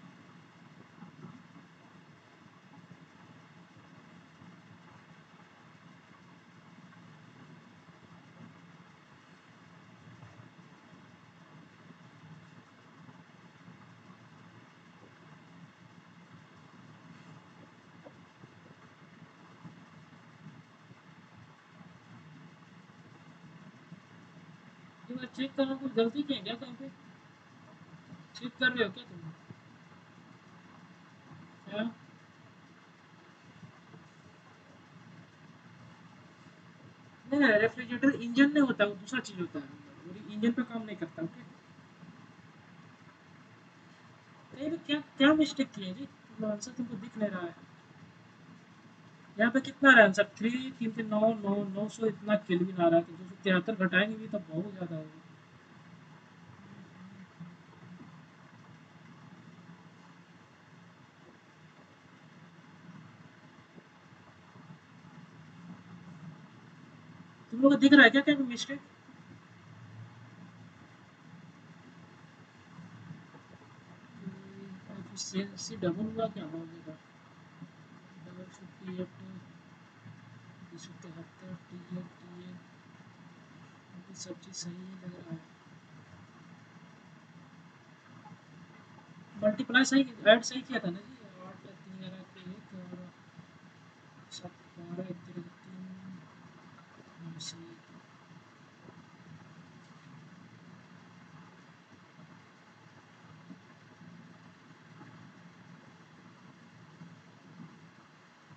चेक करना, कुछ गलती की है क्या कहीं पे? चेक कर रहे हो क्या तुम? क्या? नहीं नहीं, रेफ्रिजरेटर इंजन नहीं होता, वो दूसरा चीज होता है, वो इंजन पे काम नहीं करता। ओके, नहीं तो क्या क्या मिस्टेक की है जी? मतलब आंसर तुमको दिख नहीं रहा है? यहाँ पे कितना आ रहा है आंसर? 3 3 9 9 900 इतना केल्विन आ रहा है, तो 273 घटाएंगे भी तो बहुत ज्यादा होगा। तुम लोग को दिख रहा है क्या क्या मिस्टेक? एफिशिएंसी डबल हुआ क्या होगा? 58 273 टी एल, सब चीज़ सही ही लग रहा है। मल्टीप्लाई सही, ऐड सही किया था ना जी? 8 3 11 के 1 और 7 12 3 सही।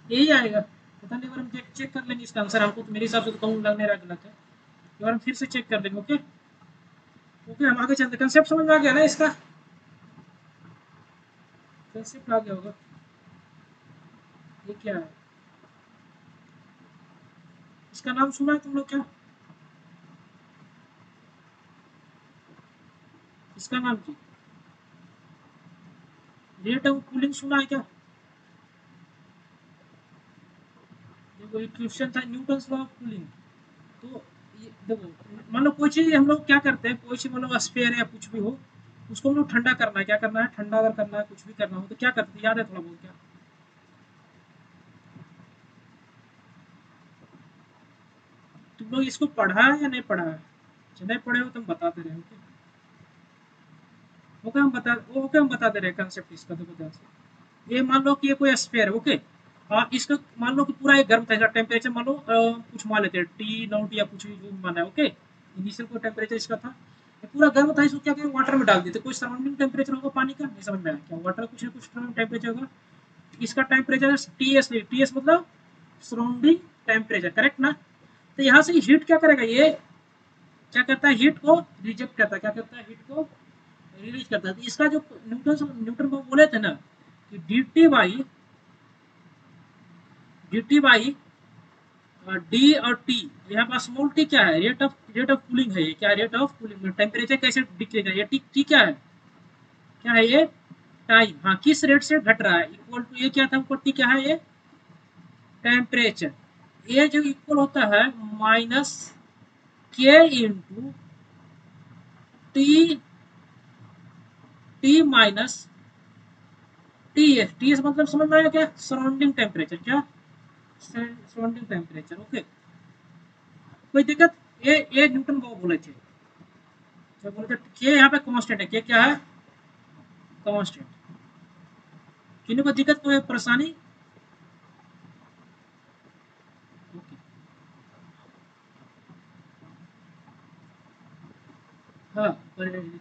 यही आएगा, पता नहीं, अगर हम चेक चेक कर लेंगे इसका आंसर, हमको तो मेरे हिसाब से तो कहूँ लगने रहा गलत है, एक बार हम फिर से चेक कर लेंगे। ओके ओके, हम आगे चलते। कंसेप्ट समझ में आ गया ना इसका? कंसेप्ट आ गया होगा। ये क्या है? इसका नाम सुना है तुम लोग क्या? इसका नाम की रेट ऑफ कूलिंग सुना है क्या? देखो ये क्वेश्चन था, न्यूटन्स लॉ ऑफ कूलिंग। तो ये देखो, मान लो कोई चीज़ हम लोग क्या करते हैं, कोई चीज़ मतलब स्पेयर या कुछ भी हो, उसको हम लोग ठंडा करना है, क्या करना है? ठंडा अगर करना है, कुछ भी करना हो तो क्या करते हैं, याद है थोड़ा बहुत क्या? तुम लोग इसको पढ़ा है या नहीं पढ़ा है? नहीं पढ़े हो तुम बता दे रहे हो। ओके हम बता दे रहे हैं कंसेप्ट इसका। देखो ध्यान से, ये मान लो कि ये कोई स्फीयर है। ओके, इसका मान लो कि पूरा एक गर्म था, इसका टेम्परेचर मान लो कुछ मान लेते हैं टी नॉट या कुछ भी जो माना है। ओके, इनिशियल को टेम्परेचर इसका था, ये पूरा गर्म था, इसको क्या किया वाटर में डाल दिए। तो कोई सराउंडिंग टेम्परेचर होगा पानी का, नहीं समझ में आया क्या? वाटर कुछ ना कुछ टेम्परेचर होगा। इसका टेम्परेचर टीएस, टीएस मतलब सराउंडिंग टेम्परेचर, करेक्ट ना? तो यहाँ से हीट क्या करेगा, ये क्या करता है, हीट को रिजेक्ट करता है। क्या करता है, हीट को रिलीज करता है। तो इसका जो न्यूटन को बोले थे ना कि डी टी बाई डी और टी, यहाँ पर स्मॉल टी क्या है, रेट ऑफ कूलिंग है। ये क्या रेट ऑफ कूलिंग, टेम्परेचर कैसे दिखेगा, ये टी टी क्या है, क्या है ये टाइम। हाँ, किस रेट से घट रहा है, इक्वल टू ये क्या था ऊपर टी क्या है, ये टेम्परेचर। ये जो इक्वल होता है माइनस के into T, T minus T S मतलब समझ में आया क्या, सराउंडिंग टेम्परेचर। क्या सराउंडिंग टेम्परेचर। ओके, कोई दिक्कत? ये न्यूटन को बोले थे, क्या बोले थे, के यहाँ पे कांस्टेंट है, के क्या है कांस्टेंट। किन्हीं को दिक्कत, कोई परेशानी? ओके, हाँ,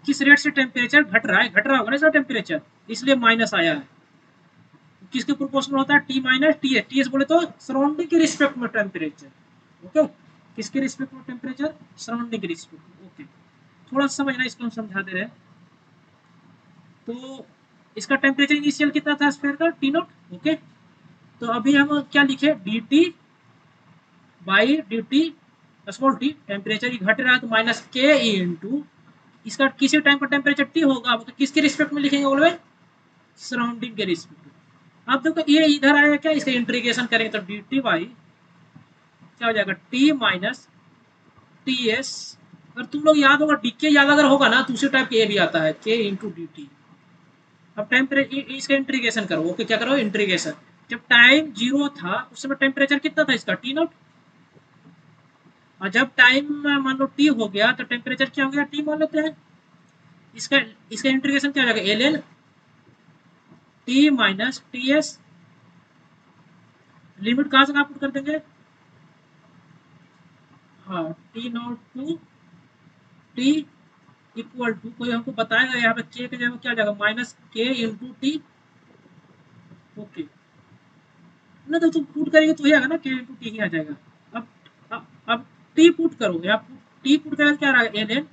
किस रेट से टेम्परेचर घट रहा है, घट रहा होगा ना इसका टेम्परेचर, इसलिए माइनस आया है। किसके प्रोपोर्शनल होता है, T minus T S. T S बोले तो सराउंडिंग के रिस्पेक्ट में टेम्परेचर। ओके, किसके रिस्पेक्ट में टेम्परेचर, सराउंडिंग के रिस्पेक्ट में। ओके, थोड़ा सा समझना, इसको हम समझा दे रहे हैं। तो इसका टेम्परेचर इनिशियल कितना था स्फीयर का, टी नॉट। ओके, तो अभी हम क्या लिखे, D T by D T small T, temperature ही घट रहा है तो माइनस के इंटू इसका किसी टाइम का टेम्परेचर टी होगा, तो किसके रिस्पेक्ट में लिखेंगे बोले, सराउंडिंग के रिस्पेक्ट में। अब देखो ये इधर आएगा क्या, इसका इंटीग्रेशन करेंगे तो डी टी बाई क्या हो जाएगा, टी माइनस टी एस। अगर तुम लोग याद होगा, डी के याद अगर होगा ना, दूसरे टाइप के ये भी आता है, के इंटू डी टी। अब टेम्परेचर इसका इंटीग्रेशन करो। ओके, क्या करो, इंटीग्रेशन। जब टाइम जीरो था उस समय टेम्परेचर कितना था इसका, टी नॉट। और जब टाइम मान लो टी हो गया तो टेम्परेचर क्या हो गया, टी मान लेते हैं। इसका इसका इंटीग्रेशन क्या हो जाएगा, L L T minus T S. Limit कहाँ से कहाँ पुट कर देंगे, हाँ, T nought to T equal to, कोई हमको बताएगा यहाँ पे के की जगह क्या आ जाएगा, माइनस के इंटू टी। ओके, ना तो तुम पुट करेंगे तो ही आएगा ना, के इंटू टी ही आ जाएगा। अब टी पुट करो, यहाँ टी पुट करेगा क्या रहेगा, L N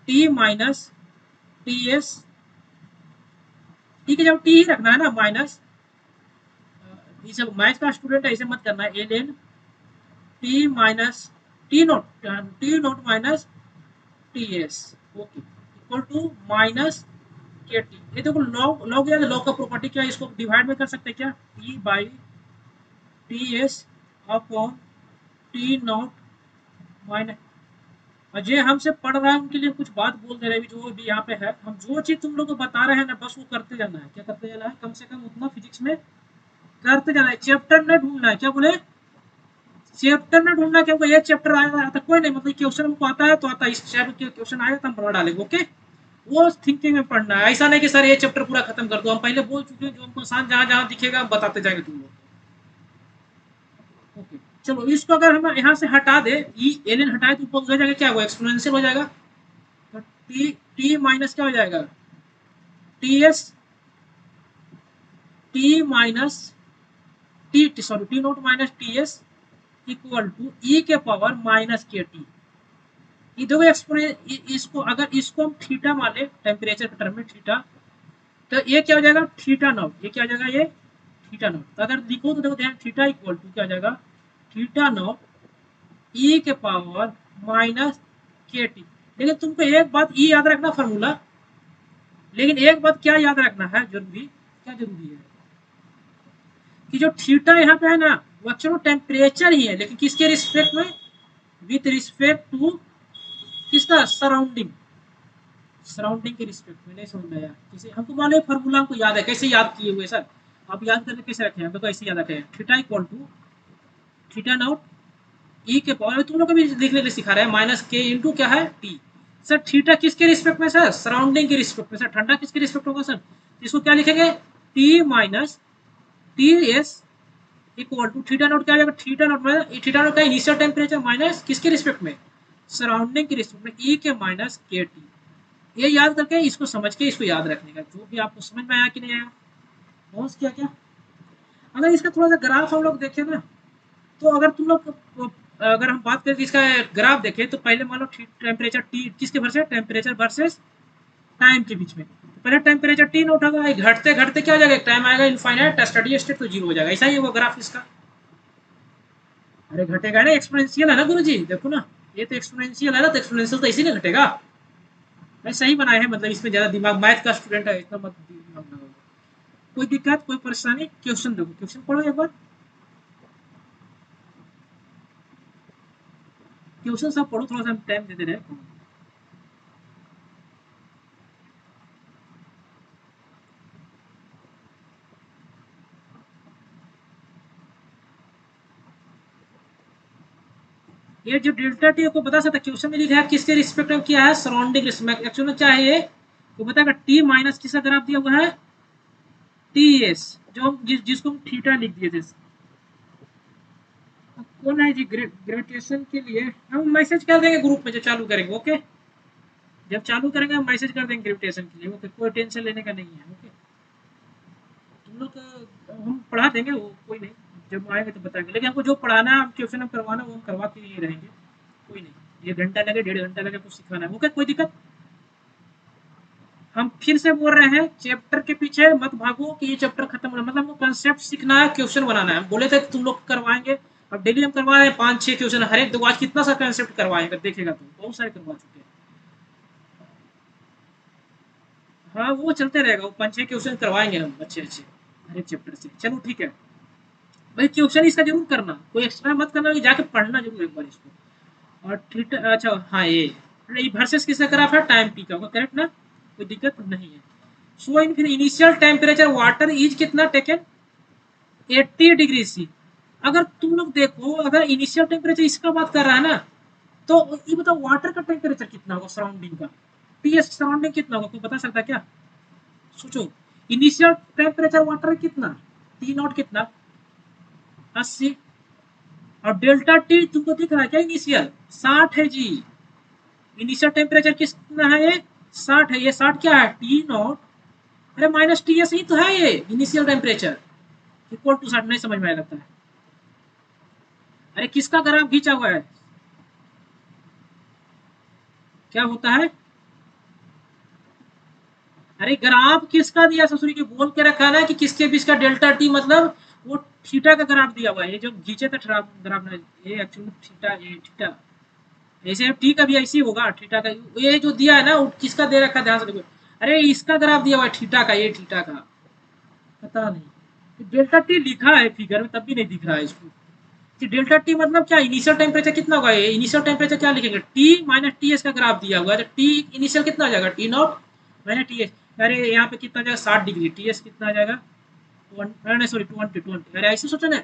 T minus T S. T के जब टी ही रखना है ना, माइनस, ये सब मैथ का स्टूडेंट है, इसे मत करना है, L N T minus T note minus T S. Okay, equal to minus K T. ये देखो लॉग, लॉग या लॉग का प्रॉपर्टी क्या है, इसको डिवाइड में कर सकते हैं क्या, T by T S upon T nought minus. और ये हमसे पढ़ रहा है उनके लिए कुछ बात बोल दे रहे हैं, जो भी यहाँ पे है, हम जो चीज तुम लोग को बता रहे हैं ना, बस वो करते जाना है। क्या करते जाना है, कम से कम उतना फिजिक्स में करते जाना है, चैप्टर में ढूंढना है। क्या बोले, चैप्टर में ढूंढना, क्योंकि ये चैप्टर आया था कोई नहीं, मतलब क्वेश्चन हमको आता है तो आता है, इस चैप्टर के क्वेश्चन आया तो हम बना डालेंगे। ओके, वो थिंकिंग में पढ़ना है, ऐसा नहीं कि सर ये चैप्टर पूरा खत्म कर दो। हम पहले बोल चुके हैं, जो हमको आसान जहाँ जहाँ दिखेगा हम बताते जाएंगे तुम लोग। ओके, चलो इसको अगर हम यहाँ से हटा दे, ई एल एन हटाए तो ऊपर हो जाएगा, क्या होगा, एक्सपोनेंशियल हो जाएगा। तो टी टी माइनस क्या हो जाएगा, T S T minus T sorry T note minus T S equal to E के पावर माइनस के टी। देखो इसको अगर इसको हम थीटा मान ले, टेम्परेचर के टर्म में थीटा, तो ये क्या हो जाएगा, थीटा नॉट। ये क्या हो जाएगा, ये थीटा नॉट। तो अगर लिखो तो देखो ध्यान, थीटा इक्वल टू क्या हो जाएगा, थीटा नॉट ई के पावर माइनस के टी। लेकिन तुमको एक बात ई याद रखना फॉर्मूला, लेकिन एक बात क्या याद रखना है जरूरी, क्या जरूरी है कि जो थीटा यहाँ पे है ना, वो चलो टेम्परेचर ही है, लेकिन किसके रिस्पेक्ट में, विथ रिस्पेक्ट टू किसका, सराउंडिंग, सराउंडिंग के रिस्पेक्ट में। नहीं समझ में आया, जैसे हमको मालूम है फॉर्मूला, हमको याद है, कैसे याद किए हुए सर, आप याद करके कैसे रखे हैं, हमको ऐसे याद रखे हैं, theta equal to theta naught E के पावर तुम लोग को भी लिखने के लिए सिखा रहे हैं, माइनस के इंटू क्या है टी। सर थीटा किसके रिस्पेक्ट में सर? सराउंडिंग के रिस्पेक्ट में। सर ठंडा किसके रिस्पेक्ट होगा सर? इसको क्या लिखेंगे? T minus T S equal to theta nought क्या आ जाएगा? Theta nought minus theta nought का इनिशियल टेम्परेचर माइनस किसके रिस्पेक्ट में? सराउंडिंग के रिस्पेक्ट में, ई के माइनस के टी। ये याद करके इसको समझ के इसको याद रखने का, जो भी आपको समझ में आया कि नहीं आया। बहुत क्या क्या। अगर इसका थोड़ा सा ग्राफ हम लोग देखें ना, तो अगर तुम लोग अगर हम बात करें कि इसका ग्राफ देखें, तो पहले मान लो टेम्परेचर टी किसके वर्सेस टेम्परेचर वर्सेस टाइम के बीच में। तो पहले टेम्परेचर टी नोट होगा, घटते घटते क्या हो जाएगा, टाइम आएगा इनफाइनाइट, स्टडी स्टेट तो जीरो हो जाएगा। ऐसा ही होगा ग्राफ इसका। अरे घटेगा ना, एक्सपोनेंशियल है ना गुरुजी, देखो ना, ये तो एक्सपोनेंशियल है ना, तो एक्सपोनेंशियल तो इसीलिए घटेगा। मैं सही बनाया है, मतलब इसमें ज्यादा दिमाग, मैथ का स्टूडेंट है, इतना मत दिमाग लगाओ। कोई दिक्कत कोई परेशानी? क्वेश्चन देखो, क्वेश्चन पढ़ो एक बार, क्वेश्चन सब पढ़ो, थोड़ा सा टाइम देते रहे। ये जो डेल्टा टी को बता सकता, क्वेश्चन में लिखा है किसके रिस्पेक्ट में किया है, सराउंडिंग रिस्पेक्ट। एक्चुअली क्या है ये, तो बताएगा टी माइनस किसका ग्राफ दिया हुआ है, टी एस, जो हम जिसको हम थीटा लिख दिए थे। कौन है जी ग्रेजुएशन के लिए? हम मैसेज कर देंगे ग्रुप में जब चालू करेंगे, ओके। जब चालू करेंगे हम मैसेज कर देंगे ग्रेजुएशन के लिए, ओके, कोई टेंशन लेने का नहीं है, ओके। तुम लोग हम पढ़ा देंगे, वो कोई नहीं, जब आएंगे तो बताएंगे। लेकिन हमको जो पढ़ाना है, ट्यूशन हम करवाना, वो हम करवा के ही रहेंगे, कोई नहीं। 1 घंटा लगे, 1.5 घंटा लगे, कुछ सिखाना है, ओके, कोई दिक्कत। हम फिर से बोल रहे हैं, चैप्टर के पीछे मत भागो कि ये चैप्टर खत्म होना, मतलब हमको कंसेप्ट सीखना है, क्वेश्चन बनाना है। हम बोले थे कि तुम लोग करवाएंगे, अब डेली हम करवा रहे हैं 5-6 क्वेश्चन, हर एक दो, आज कितना सा कंसेप्ट करवाएंगे देखेगा, तुम बहुत सारे करवा चुके हैं। हाँ वो चलते रहेगा, वो 5-6 क्वेश्चन करवाएंगे हम अच्छे अच्छे हर एक चैप्टर से। चलो ठीक है भाई, क्वेश्चन इसका जरूर करना, कोई एक्स्ट्रा मत करना, जाके पढ़ना जरूर एक बार इसको। और थीटा, अच्छा हाँ, ये वर्सेस किसका ग्राफ है, टाइम टी का होगा, करेक्ट ना, कोई दिक्कत नहीं है। सो इन फिर इनिशियल टेम्परेचर वाटर इज कितना टेकन, 80 डिग्री सी। अगर तुम लोग देखो, अगर इनिशियल टेम्परेचर इसका बात कर रहा है ना, तो ये बताओ वाटर का टेम्परेचर कितना होगा सराउंडिंग का, टी एस सराउंडिंग कितना होगा, कोई बता सकता है क्या? सोचो, इनिशियल टेम्परेचर वाटर कितना, टी नॉट कितना, 80, और डेल्टा टी तुमको दिख रहा है क्या, इनिशियल 60 है जी। इनिशियल टेम्परेचर कितना है, ये 60 है। ये 60 क्या है, टी नॉट, अरे माइनस टी एस ही तो है ये इनिशियल टेम्परेचर, इक्वल टू 60। नहीं समझ में आया लगता है। अरे किसका ग्राफ खींचा हुआ है, क्या होता है? अरे ग्राफ किसका दिया ससुरी के, बोल के रखा ना कि किसके बीच का डेल्टा टी, मतलब वो थीटा का ग्राफ दिया हुआ है। ये जो खींचे थे ग्राफ ना, ये एक्चुअली थीटा, ये थीटा, ऐसे टी का भी ऐसे ही होगा, थीटा का। ये जो दिया है ना, वो किसका दे रखा है, ध्यान से देखो। अरे इसका ग्राफ दिया हुआ है थीटा का, ये थीटा का, पता नहीं डेल्टा टी लिखा है फिगर में, तब भी नहीं दिख रहा है इसको कि डेल्टा टी मतलब क्या, इनिशियल टेम्परेचर कितना होगा। ये इनिशियल टेम्परेचर क्या लिखेंगे, टी माइनस टी एस का ग्राफ दिया हुआ है, तो टी इनिशियल कितना आ जाएगा, T nought minus T S. अरे यहाँ पे कितना आ जाएगा, 60 डिग्री, टी एस कितना आ जाएगा, नहीं सॉरी 20। अरे ऐसे सोचो ना,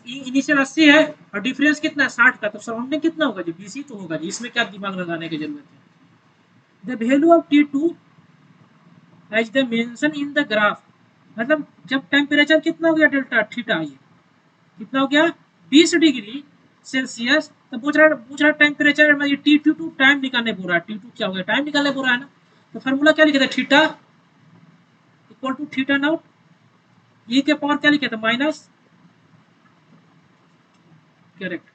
इनिशियल 80 है और डिफरेंस कितना है 60 का, तो सराउंडिंग कितना होगा जी, बीसी तो होगा जी, इसमें क्या दिमाग लगाने की जरूरत है। The value of T2 as the mention in the graph, मतलब जब टेम्परेचर कितना हो गया डेल्टा थीटा, ये कितना हो गया, 20 डिग्री सेल्सियस। तो पूछ रहा टेम्परेचर में, T2 टाइम निकालने बोल रहा है, T2 क्या हो गया, टाइम निकालने बोल रहा है ना। तो फार्मूला क्या लिखे थे, theta equal to theta naught, E के पावर क्या लिखे थे, माइनस, करेक्ट।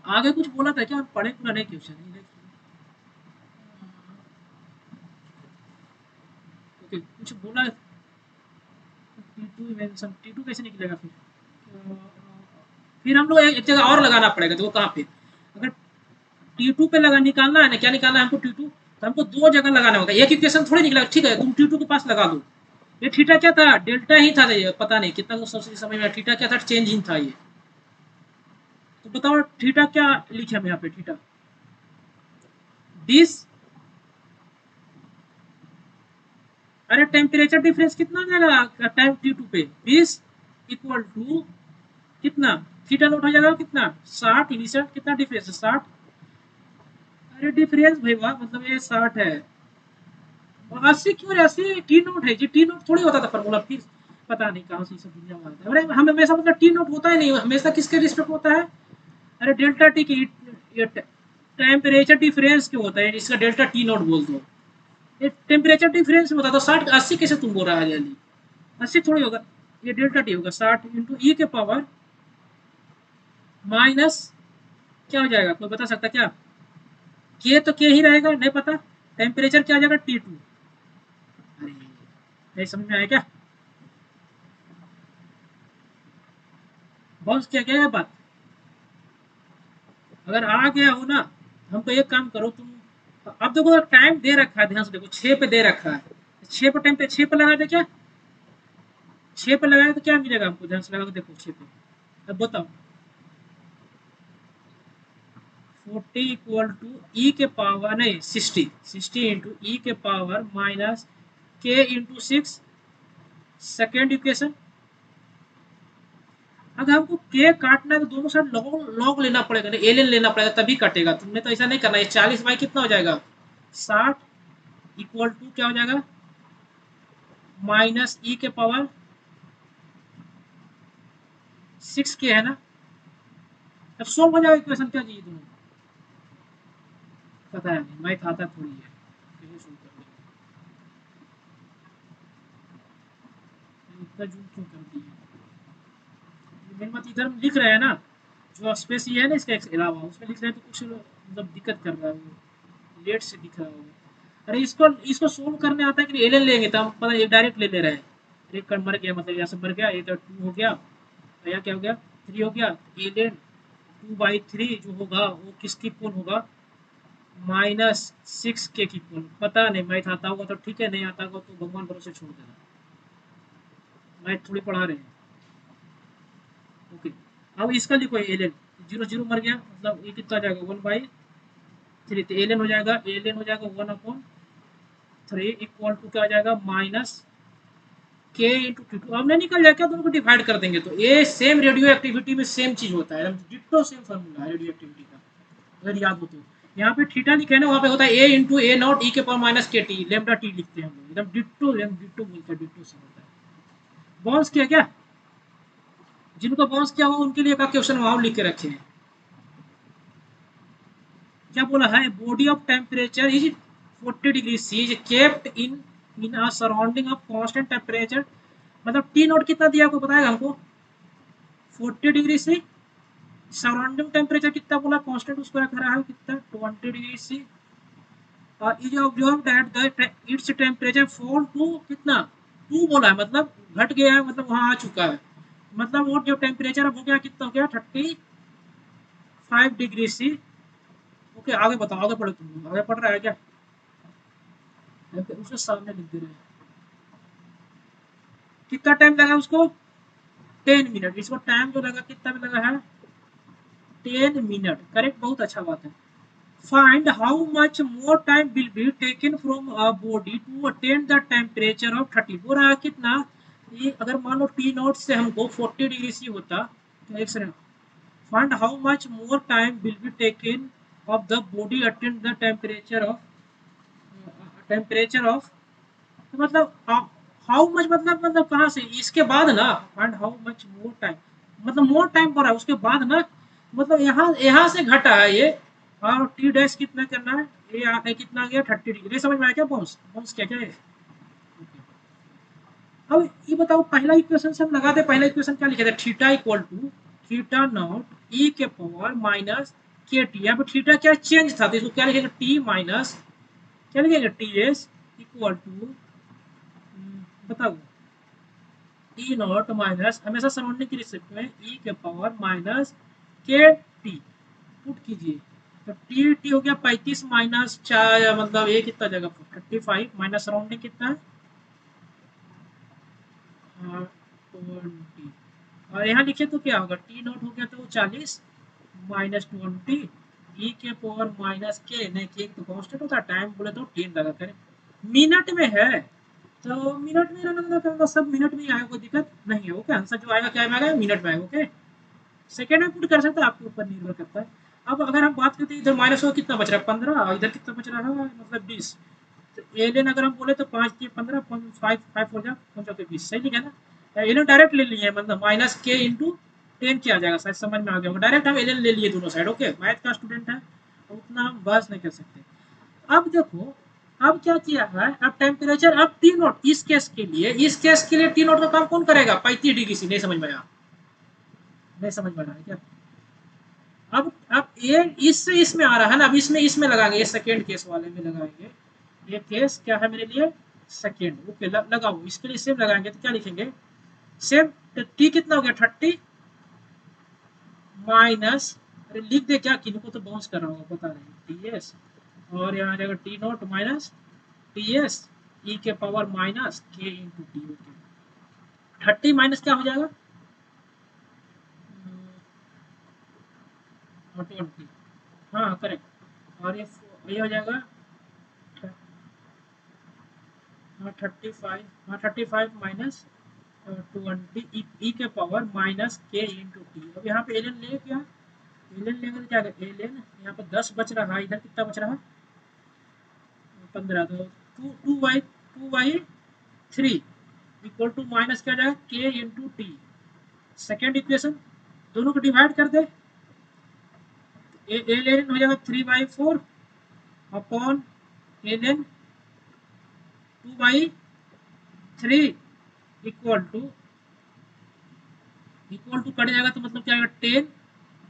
आगे कुछ बोला था क्या, हम पढ़े पूरा नहीं क्वेश्चन, ओके कुछ बोला। T2 कैसे निकलेगा फिर, फिर हम लोग एक जगह और लगाना पड़ेगा, तो वो कहाँ पे, अगर T2 पे लगा निकालना है ना, क्या निकालना है हमको T2, तो हमको दो जगह लगाना होगा, एक इक्वेशन थोड़ी निकला, ठीक है तुम T2 के पास लगा दो। ये थीटा क्या था, डेल्टा ही था, ये पता नहीं कितना सबसे समझ में, थीटा क्या था, चेंज इन था ये। तो बताओ थीटा क्या लिखे हम यहाँ पे, थीटा दिस, अरे टेम्परेचर डिफरेंस कितना आ जाएगा टाइम T2 पे, 20 इक्वल टू कितना, थीटा नोट हो जाएगा कितना 60, इनिशियल कितना डिफरेंस है 60। अरे डिफरेंस भाई वाह, मतलब ये 60 है और 80 क्यों है, 80 टी नोट है जी, टी नोट थोड़ी होता था फॉर्मूला फिर पता नहीं कहाँ से ये सब दुनिया में आता है। अरे हम हमेशा मतलब टी नोट होता ही नहीं, हमेशा किसके रिस्पेक्ट होता है, अरे डेल्टा टी की टेम्परेचर डिफरेंस क्यों होता है, इसका डेल्टा टी नोट बोल दो, ये टेम्परेचर डिफरेंस में होता है। तो 60 80 कैसे तुम बोल रहा है जल्दी, 80 थोड़ी होगा, ये डेल्टा टी होगा 60 इंटू ई के पावर माइनस क्या हो जाएगा, कोई बता सकता क्या, के तो के ही रहेगा नहीं पता, टेम्परेचर क्या आ जाएगा T2। अरे नहीं समझ में आया क्या, बॉस क्या क्या है बात, अगर आ गया हो ना, हमको एक काम करो तुम, अब देखो टाइम दे रखा है, ध्यान से देखो 6 पे दे रखा है, 6 पे टाइम पे 6 पे लगा दे क्या, 6 पे लगाए तो क्या मिलेगा हमको, ध्यान से लगा के देखो 6 पे, अब बताओ 40 इक्वल टू ई के पावर नहीं 60 इंटू ई के पावर माइनस के इंटू 6, सेकेंड इक्वेशन। अगर हमको के काटना है तो दोनों साइड लॉग लॉग लेना पड़ेगा, नहीं एल लेना पड़ेगा तभी कटेगा, तुमने तो ऐसा नहीं करना है। 40 बाई कितना हो जाएगा 60 इक्वल टू क्या हो जाएगा माइनस ई के पावर 6 के है ना, अब सोल्व हो जाएगा इक्वेशन, क्या चाहिए तुम्हें, पता है नहीं मैथ आता थोड़ी है, कैसे सोल्व कर इतना जूम क्यों कर दिया, मेन बात इधर लिख रहे हैं ना, जो स्पेस ये है ना इसके अलावा उसमें लिख रहे हैं तो कुछ मतलब दिक्कत कर रहा है वो, लेट से दिख रहा होगा। अरे इसको इसको सोल्व करने आता है कि एल लेंगे तो हम पता ये डायरेक्ट ले ले रहे हैं, एक कर मर गया मतलब यहाँ से मर गया, ये तो 2 हो गया, यहाँ क्या हो गया 3 हो गया, एल 2/3 जो होगा वो किसकी पोल होगा -6 के की पोल, पता नहीं मैथ आता होगा तो ठीक है, नहीं आता होगा तो भगवान भरोसे छोड़ देना, मैथ थोड़ी पढ़ा रहे हैं। ओके अब इसका लिखो एल एन, 0 0 मर गया मतलब ये कितना जाएगा 1/3, तो एल एन हो जाएगा, एल एन हो जाएगा 1/3 इक्वल टू क्या आ जाएगा माइनस के इंटू क्यू टू, अब नहीं निकल जाएगा दोनों को डिवाइड कर देंगे तो ये सेम रेडियो एक्टिविटी में सेम चीज होता है, डिट्टो सेम फॉर्मूला है रेडियो एक्टिविटी का, अगर याद हो तो। यहाँ पे थीटा लिखे है ना, वहाँ पे होता है ए इंटू ए नॉट ई के power minus K T, lambda T लिखते हैं हम लोग, एकदम डिट्टो डिट्टो बोलते हैं, डिट्टो सेम होता है। बॉन्स किया क्या, जिनको बॉन्स किया हुआ उनके लिए का क्वेश्चन वहां लिख के रखे हैं, क्या बोला है body of temperature is 40 degree C is kept in in a surrounding of constant temperature, मतलब टी नोट कितना दिया आपको बताएगा हमको 40 डिग्री सी, सराउंडिंग टेम्परेचर कितना बोला कांस्टेंट उसको रख रहा है कितना 20 degree C, is observe that the its temperature fall to कितना 2 बोला है, मतलब घट गया है, मतलब वहां आ चुका है, मतलब वो जो टेम्परेचर अब हो गया कितना हो गया 35 डिग्री सी। ओके आगे बताओ, आगे पढ़ो, तुम आगे पढ़ रहा है क्या, उसके सामने लिख दे रहे हैं, कितना टाइम लगा उसको 10 मिनट, इसको टाइम जो लगा कितना भी लगा है 10 मिनट, करेक्ट बहुत अच्छा बात है। Find how much more time will be taken from a body to attain the temperature of 30, बोल रहा है कितना, ये अगर मान लो टी नॉट से हमको 40 डिग्री सी होता तो एक second, find how much more time will be taken of the body attain the temperature of मतलब हाउ मच मतलब कहाँ से इसके बाद ना, find how much more time मतलब मोर टाइम पर है उसके बाद ना, मतलब यहाँ से घटा है ये, और टी डैश कितना करना है, ये कितना आ गया 30 डिग्री, समझ में आया क्या बॉन्स बॉन्स क्या क्या है। अब ये बताओ पहला इक्वेशन से हम लगाते, पहला इक्वेशन क्या लिखे थे theta equal to theta naught E के पावर माइनस के टी, यहाँ पे थीटा क्या चेंज था तो इसको क्या लिखेंगे टी माइनस क्या लिखेंगे टी एस इक्वल टू बताओ ई नॉट माइनस हमेशा सराउंडिंग की रिसिप्ट में ई के power minus K T, put कीजिए तो टी टी हो गया 35 माइनस 4 मतलब ये कितना जगह 35 माइनस सराउंडिंग कितना है 20, और यहाँ लिखे तो क्या होगा टी नॉट हो गया तो 40 -20 ई के पावर माइनस के, नहीं के तो कांस्टेंट होता है, टाइम बोले तो 10 लगा करें, मिनट में है तो मिनट में रहना मतलब सब मिनट में ही आएगा, कोई दिक्कत नहीं है। ओके आंसर जो आएगा क्या आएगा मिनट में आएगा। ओके सेकेंड में पुट कर सकते हैं, आपके ऊपर निर्भर करता है। अब अगर हम बात करते हैं इधर माइनस हो कितना बच रहा है 15 और इधर कितना बच रहा है मतलब 20। तो एलियन अगर हम बोले तो 5 के 15 5 5 हो जाए 5 20 सही लिखा ना। एलियन डायरेक्ट ले लिए मतलब माइनस के इंटू 10 किया जाएगा, शायद समझ में आ गया होगा। डायरेक्ट हम एलियन ले लिए दोनों साइड। ओके मैथ का स्टूडेंट है तो उतना हम बहस नहीं कर सकते। अब देखो अब क्या किया है, अब टेम्परेचर अब टी नोट इस केस के लिए टी नोट का काम कौन करेगा 35 डिग्री से। नहीं समझ में आया, नहीं समझ में आ रहा है क्या? अब ये इससे इसमें आ रहा है ना, अब इसमें लगाएंगे, ये सेकेंड केस वाले में लगाएंगे। ये केस क्या है मेरे लिए सेकेंड। ओके लगाओ, इसके लिए सेम लगाएंगे तो क्या लिखेंगे सेम। टी कितना हो गया 30 माइनस, अरे लिख दे क्या, किनको तो बाउंस कर रहा हूँ पता नहीं, टी एस और यहाँ आ जाएगा T note minus T S E के पावर माइनस के इंटू टी। ओके 30 माइनस क्या हो जाएगा 20, हाँ करेक्ट। और ये हो जाएगा हाँ 35, हाँ 35 माइनस 20 ई के पावर माइनस के इंटू टी। अब यहाँ पे एल एन ले क्या, एल एन लेंगे तो क्या एल एन यहाँ पे 10 बच रहा है, इधर कितना बच रहा है 15। तो two by three equal to minus क्या जाएगा के इंटू टी। सेकेंड इक्वेशन दोनों को डिवाइड कर दे, एल एन हो जाएगा 3/4 upon L N 2/3 equal to cut जाएगा तो मतलब क्या आएगा 10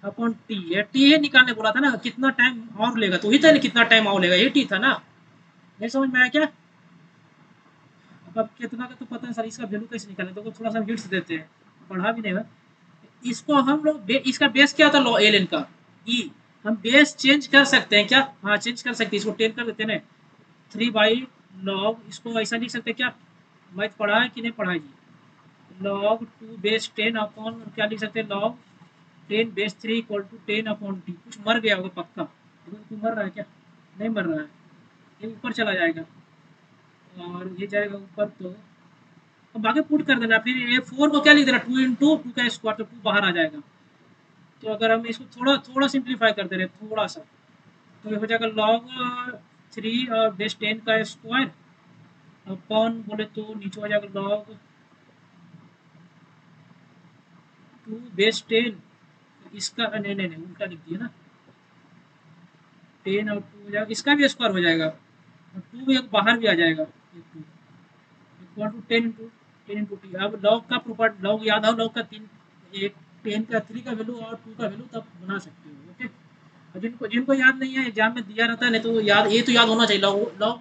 अपॉन टी। ये टी है निकालने बोला था ना, कितना टाइम और लेगा तो वही था ना, कितना टाइम और लेगा ये टी था ना। नहीं समझ में आया क्या? अब कितना का तो पता है सर, इसका वैल्यू कैसे निकालें तो थोड़ा सा हिंट्स देते हैं, पढ़ा भी नहीं है इसको हम लोग। इसका बेस क्या था लॉ एल एन का ई, हम बेस चेंज कर सकते हैं क्या, हाँ चेंज कर सकते हैं, इसको 10 कर देते हैं ना 3/log, इसको ऐसा लिख सकते हैं क्या, मैथ पढ़ा है कि नहीं पढ़ा है जी, log 2 बेस 10 अपॉन क्या लिख सकते हैं log 10 base 3 equal to 10 upon T. कुछ मर गया होगा पक्का, तू मर रहा है क्या, नहीं मर रहा है, ये ऊपर चला जाएगा और ये जाएगा ऊपर। तो अब आगे पुट कर देना, फिर ये 4 को क्या लिख देना 2 इंटू 2 का स्क्वायर, तो 2 बाहर आ जाएगा। तो अगर हम इसको थोड़ा थोड़ा सिंप्लीफाई कर दे रहे थोड़ा सा, तो ये हो जाएगा log 3 और बेस 10 का स्क्वायर अपॉन बोले तो नीचे हो जाएगा log 2 बेस 10, इसका नहीं नहीं नहीं उल्टा लिख दिया ना, 10 और 2 हो जाएगा, इसका भी स्क्वायर हो जाएगा और 2 एक बाहर भी आ जाएगा, इक्वल टू 10 इंटू टी। अब लॉग का प्रॉपर्टी, लॉग याद हो, लॉग का 3 एक 10 का 3 का वैल्यू और 2 का वैल्यू तब बना सकते हो। ओके और जिनको जिनको याद नहीं है एग्जाम में दिया रहता है, नहीं तो याद ये तो याद होना चाहिए, लॉग लॉग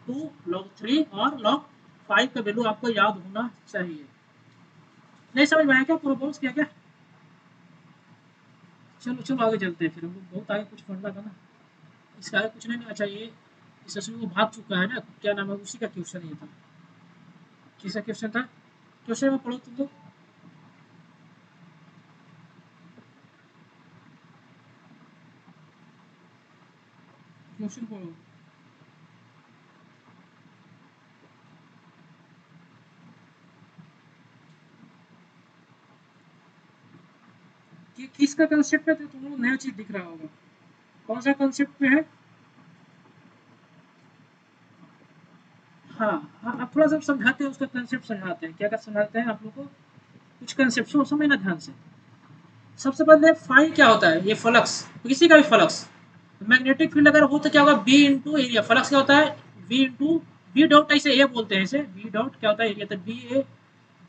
2 लॉग 3 और लॉग 5 का वैल्यू आपको याद होना चाहिए। नहीं समझ में आया क्या, पूरा बोस क्या क्या? चलो चलो आगे चलते हैं, फिर हम लोग बहुत आगे कुछ पढ़ना था ना, इसका आगे कुछ नहीं अच्छा ये इस रस्मी को भाग चुका है ना, क्या नाम है उसी का क्वेश्चन ये था। किसका क्वेश्चन था, क्वेश्चन में पढ़ो तुम लोग, क्वेश्चन पढ़ो। कि किसका कंसेप्ट है, तो तुम लोग नया चीज दिख रहा होगा, कौन सा कंसेप्ट में है? हाँ हाँ आप थोड़ा सा समझाते हैं, उसका कंसेप्ट समझाते हैं, क्या क्या समझाते हैं आप लोग को, कुछ कंसेप्ट समझना ध्यान से। सबसे पहले फाइन क्या होता है, ये फ्लक्स, किसी का भी फ्लक्स, मैग्नेटिक फील्ड अगर हो तो क्या होगा बी इंटू एरिया, फ्लक्स क्या होता है बी इंटू बी डॉट, ऐसे ए बोलते हैं, इसे बी डॉट क्या होता है एरिया, तो बी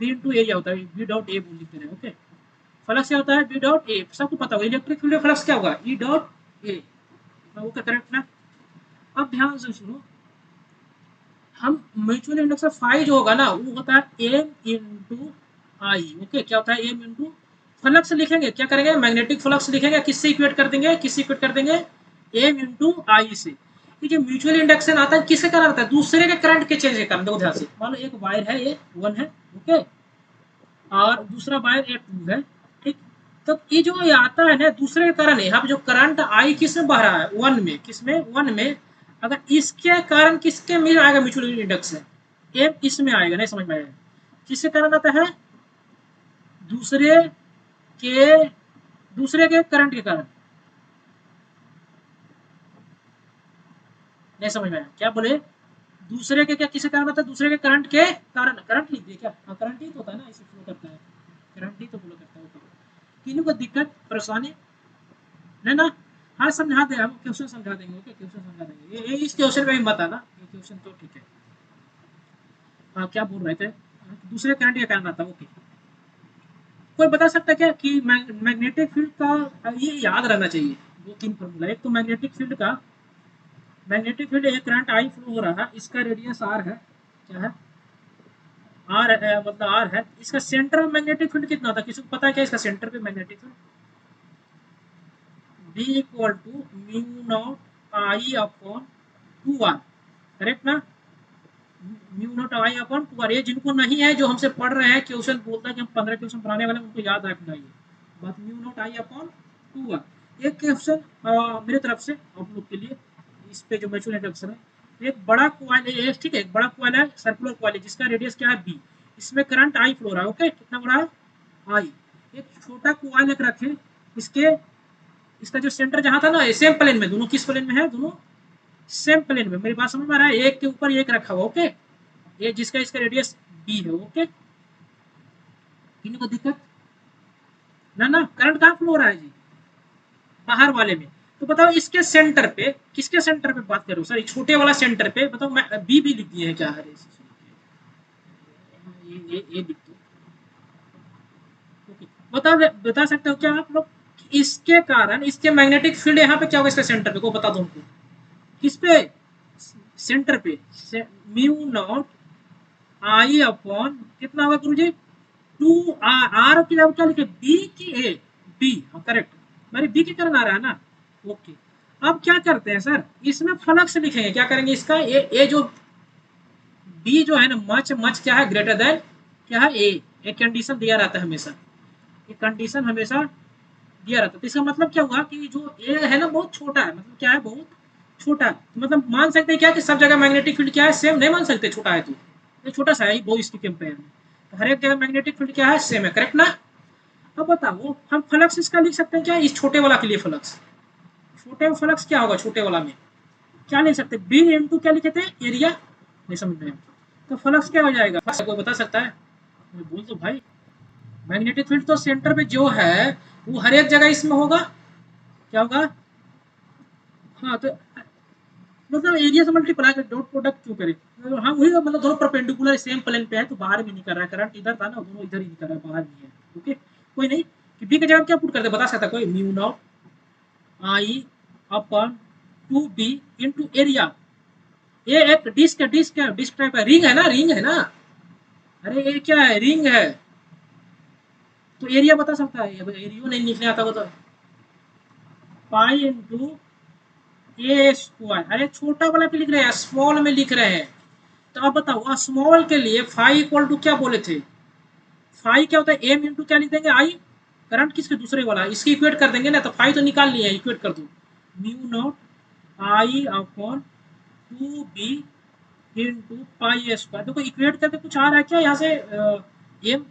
इंटू एरिया होता है, बी डॉट ए बोल लिखते हैं। ओके फ्लक्स क्या होता है बी डॉट ए, सबको पता होगा, इलेक्ट्रिक फील्ड फ्लक्स क्या होगा E dot A. Okay correct ना। अब ध्यान से सुनो, हम म्यूचुअल इंडक्शन फाई जो होगा ना वो होता है एम इंटू आई। ओके क्या होता है एम इंटू फ्लक्स लिखेंगे, क्या करेंगे मैग्नेटिक फ्लक्स लिखेंगे, किससे इक्वेट कर देंगे, किससे इक्वेट कर देंगे एम इंटू आई से। ये जो म्यूचुअल इंडक्शन आता है किसके कारण आता है, दूसरे के करंट के चेंज के कारण। देखो ध्यान से, मान लो एक वायर है, ये 1 है ओके और दूसरा वायर ए 2 है, ठीक। तो ये जो ये आता है ना दूसरे के कारण है, यहाँ पे जो करंट आई किसमें बह रहा है 1 में, किसमें 1 में, अगर इसके कारण किसके में आएगा म्यूचुअल इंडक्शन एम इसमें आएगा। नहीं समझ में आएगा, किसके कारण आता है दूसरे के दूसरे के करंट के कारण। नहीं समझ में आया क्या बोले? दूसरे के क्या किसके कारण होता है? दूसरे के करंट के कारण। करंट लिख दिए क्या? हाँ करंट ही तो होता है ना, इसे फ्लो करता है, करंट ही तो फ्लो करता है। किन्हीं को दिक्कत परेशानी है ना? हाँ समझा दे, हम क्वेश्चन समझा देंगे। ओके क्वेश्चन समझा देंगे, ये इस क्वेश्चन में ही मत आना, ये क्वेश्चन तो ठीक है। हाँ क्या बोल रहे थे? दूसरे करंट के कारण आता है। ओके कोई बता सकता है क्या कि मैग्नेटिक फील्ड का, ये याद रहना चाहिए दो तीन फॉर्मूला। एक तो मैग्नेटिक फील्ड का, मैग्नेटिक फील्ड एक करंट आई फ्लो हो रहा है, इसका रेडियस आर है, क्या है? आर मतलब आर है। इसका सेंटर में मैग्नेटिक फील्ड कितना था? किसी को पता है क्या इसका सेंटर पे magnetic field? B equal to mu not I upon 2r, correct ना? Mu not I upon 2r। ये जिनको नहीं है, जो हमसे पढ़ रहे हैं, क्वेश्चन बोलता है कि हम 15 क्वेश्चन बनाने वाले हैं, उनको याद रखना ये बात, mu naught I upon 2r। एक क्वेश्चन मेरे तरफ से आप लोग के लिए, इस पे जो म्यूचुअल इंडक्शन है, एक बड़ा कॉइल है, ठीक है, एक बड़ा कॉइल है, सर्कुलर कॉइल है, जिसका रेडियस क्या है बी, इसमें करंट आई फ्लो रहा है। ओके कितना बड़ा है? आई। एक छोटा कॉइल एक रखे, इसके, इसका जो सेंटर जहां था ना, सेम प्लेन में, दोनों किस प्लेन में है? दोनों सेम प्लेन में। मेरी बात समझ में आ रहा है? एक के ऊपर एक रखा हुआ। ओके ये जिसका इसका रेडियस बी है। ओके किन्हीं को दिक्कत ना? ना करंट कहाँ फ्लो हो रहा है जी? बाहर वाले में। तो बताओ इसके सेंटर पे, किसके सेंटर पे बात करो सर? छोटे वाला सेंटर पे बताओ। मैं बी भी लिख दिए हैं क्या? हरे ये लिख दो। बता बता सकते हो क्या आप लोग? इसके कारण इसके मैग्नेटिक फील्ड यहाँ पे क्या होगा? इसका सेंटर पे को बता दो हमको। किस पे? सेंटर पे। म्यू नॉट आई अपॉन कितना होगा गुरु जी? 2r की जगह क्या लिखे? बी की ए? बी, हाँ करेक्ट। मेरे बी के कारण आ रहा है ना। ओके अब क्या करते हैं सर, इसमें फ्लक्स लिखेंगे। क्या करेंगे इसका? ए जो बी जो है ना, मच मच क्या है? ग्रेटर देन क्या है? ए। एक कंडीशन दिया रहता है हमेशा, एक कंडीशन हमेशा दिया रहता है। तो इसका मतलब क्या हुआ कि जो ए है ना, बहुत छोटा है। मतलब क्या है? बहुत छोटा है। मतलब मान सकते हैं क्या कि सब जगह मैग्नेटिक फील्ड क्या है? सेम नहीं मान सकते, छोटा है तो ये छोटा सा है, बहुत इसके कंपेयर में। तो हर एक जगह मैग्नेटिक फील्ड क्या है? सेम है, करेक्ट ना? अब बताओ हम फ्लक्स इसका लिख सकते हैं क्या? इस छोटे वाला के लिए फ्लक्स, छोटे फ्लक्स क्या होगा? छोटे वाला में क्या लिख सकते? बी इंटू क्या लिखे थे? एरिया। नहीं समझ में? तो फ्लक्स क्या हो जाएगा? कोई बता सकता है? बोल दो भाई। मैग्नेटिक फील्ड तो सेंटर पे जो है वो हर एक जगह इसमें होगा। क्या होगा? हाँ तो मतलब एरिया से मल्टीप्लाई कर, डॉट प्रोडक्ट क्यों करें? हाँ वही, मतलब दोनों परपेंडिकुलर सेम प्लेन पे है, तो बाहर भी नहीं कर रहा है। करंट इधर था ना, दोनों इधर ही नहीं कर रहा है, बाहर नहीं है। ओके कोई नहीं। कि बी की जगह क्या पुट करते? बता सकता कोई? Mu naught I upon 2b into area. ये एक डिस्क है, डिस्क है, डिस्क टाइप है, रिंग है ना, रिंग है ना। अरे ये क्या है? रिंग है। तो एरिया बता सकता है? एरियो नहीं लिखने आता वो तो। पाई इंटू ए स्क्वायर। अरे छोटा वाला पे लिख रहे हैं, स्मॉल में लिख रहे हैं। तो अब बताओ स्मॉल के लिए फाई इक्वल टू क्या बोले थे? फाई क्या होता है? एम इंटू क्या लिख देंगे? आई। करंट किसके? दूसरे वाला, इसकी इक्वेट कर देंगे ना। तो फाई तो निकाल लिया, इक्वेट कर दो। Mu not I upon 2b into pi square. देखो इक्वेट करके कुछ आ रहा है क्या यहाँ से? M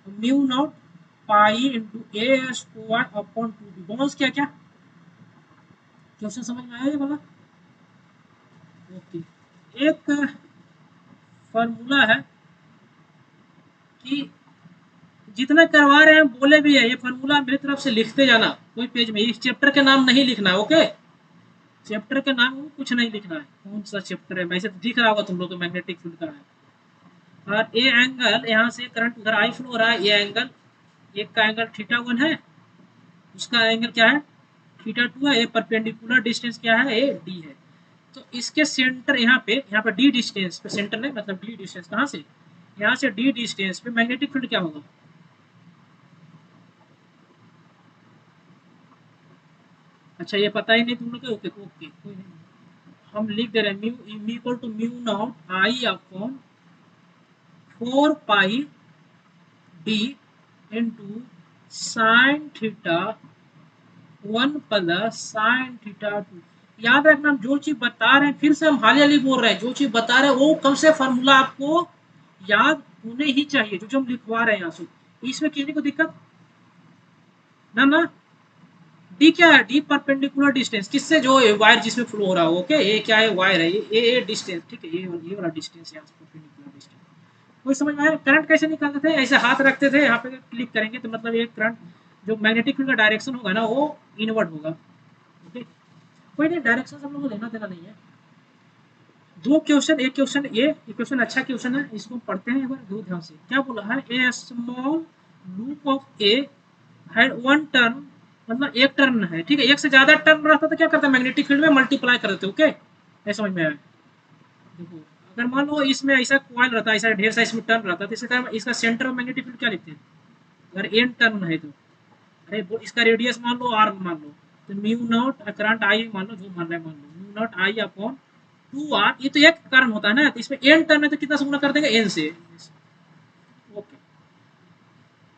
mu naught pi into A square upon 2b। Bonus क्या क्या क्वेश्चन समझ में आया ये वाला? ओके एक फॉर्मूला है कि जितना करवा रहे हैं बोले भी है, ये फॉर्मूला मेरी तरफ से लिखते जाना कोई पेज में। इस चैप्टर के नाम नहीं लिखना है। ओके चैप्टर के नाम कुछ नहीं लिखना है। कौन सा चैप्टर है? वैसे तो दिख रहा होगा तुम लोग को, मैग्नेटिक फील्ड का है। और ए एंगल यहाँ से करंट उधर आई फ्लो हो रहा है, ये एंगल, एक का एंगल θ1 है, उसका एंगल क्या है? θ2 है। ये परपेंडिकुलर डिस्टेंस क्या है? ए डी है। तो इसके सेंटर यहाँ पे डी डिस्टेंस पे, सेंटर नहीं मतलब डी डिस्टेंस, कहाँ से? यहाँ से डी डिस्टेंस पे मैग्नेटिक फील्ड क्या होगा? अच्छा ये पता ही नहीं तुम लोग को? ओके ओके कोई नहीं, हम लिख दे रहे हैं mu equal to mu not I upon 4 pi d into sine theta 1 plus sine theta 2। याद रखना हम जो चीज बता रहे हैं, फिर से हम हाली हाली बोल रहे हैं, जो चीज बता रहे हैं वो कम से फार्मूला आपको याद होने ही चाहिए, जो जो हम लिखवा रहे हैं यहाँ से। इसमें किसी को दिक्कत ना ना, डी क्या है, डी परपेंडिकुलर डिस्टेंस किससे, जो वायर जिसमें फ्लो हो रहा हो, ओके, ये क्या है, वायर है, ये डिस्टेंस, ठीक है, ये वाला डिस्टेंस है परपेंडिकुलर डिस्टेंस। कोई समझ में आया? करंट कैसे निकालते थे, ऐसे हाथ रखते थे, यहाँ पे क्लिक करेंगे तो मतलब ये करंट, जो मैग्नेटिक फील्ड का डायरेक्शन होगा ना वो इनवर्ड होगा, ओके। कोई नहीं, डायरेक्शन हम लोग को लेना देना नहीं है। दो क्वेश्चन, एक क्वेश्चन ये क्वेश्चन अच्छा क्वेश्चन है, इसको पढ़ते हैं एक बार दो ध्यान से। क्या बोला है, a small loop of a had one turn, मतलब एक टर्न है, ठीक है, एक से ज्यादा टर्न रहता तो क्या करता है, मैग्नेटिक फील्ड में मल्टीप्लाई कर देते, ओके। ये समझ में आया? देखो, अगर मान लो इसमें ऐसा कॉइल रहता है, ऐसा ढेर सारा इसमें टर्न रहता है, तो इसका सेंटर ऑफ मैग्नेटिक फील्ड क्या लिखते हैं, अगर एन टर्न है तो, अरे इसका रेडियस मान लो आर मान लो, तो म्यू नॉट करंट आई मान लो, जो मान रहा है मान लो, mu not I upon 2 R, ये तो एक कारण होता है ना, तो इसमें एन टर्न है तो कितना से गुना कर देंगे, एन से, ओके।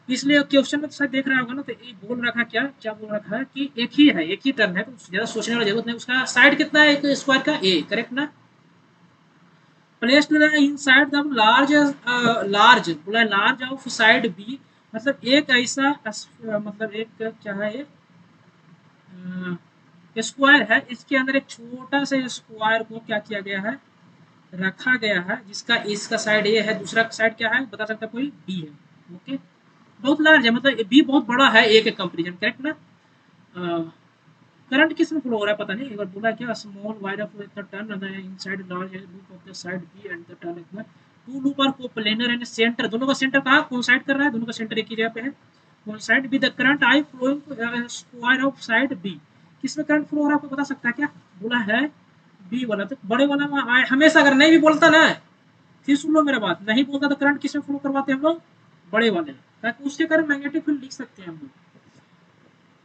इसलिए क्वेश्चन में तो शायद देख रहा होगा ना, तो ये बोल रखा क्या क्या बोल रखा है कि एक ही टर्न है, तो ज्यादा सोचने वाली जरूरत नहीं, उसका साइड कितना है एक स्क्वायर का, ए, करेक्ट ना। Placed inside the large, large बोला लार्ज ऑफ साइड बी, मतलब एक ऐसा मतलब एक क्या है ये, स्क्वायर है, इसके अंदर एक छोटा सा स्क्वायर को क्या किया गया है, रखा गया है, जिसका इसका साइड ए है, दूसरा साइड क्या है बता सकता कोई, बी है, ओके। बहुत लार्ज है, मतलब बी बहुत बड़ा है ए के कंपेरिजन, करेक्ट ना। करंट किस में फ्लो हो रहा है पता नहीं, एक बार बोला क्या, small wire of the turn inside large loop of the side b and the turn equal to loop are coplanar and centre, दोनों का सेंटर कहां कोइंसाइड कर रहा है, दोनों का सेंटर एक ही जगह पे है, coincide with the current I flowing square of side b. किसमें करंट फ्लो हो रहा है आपको बता सकता है क्या, बोला है बी वाला, तो बड़े वाला में हमेशा अगर नहीं भी बोलता ना, फिर सुन लो मेरा बात, नहीं बोलता तो करंट किसमें फ्लो करवाते हैं हम लोग, बड़े वाले, ताकि उसके कारण मैग्नेटिक फील्ड लिख सकते हैं हम लोग,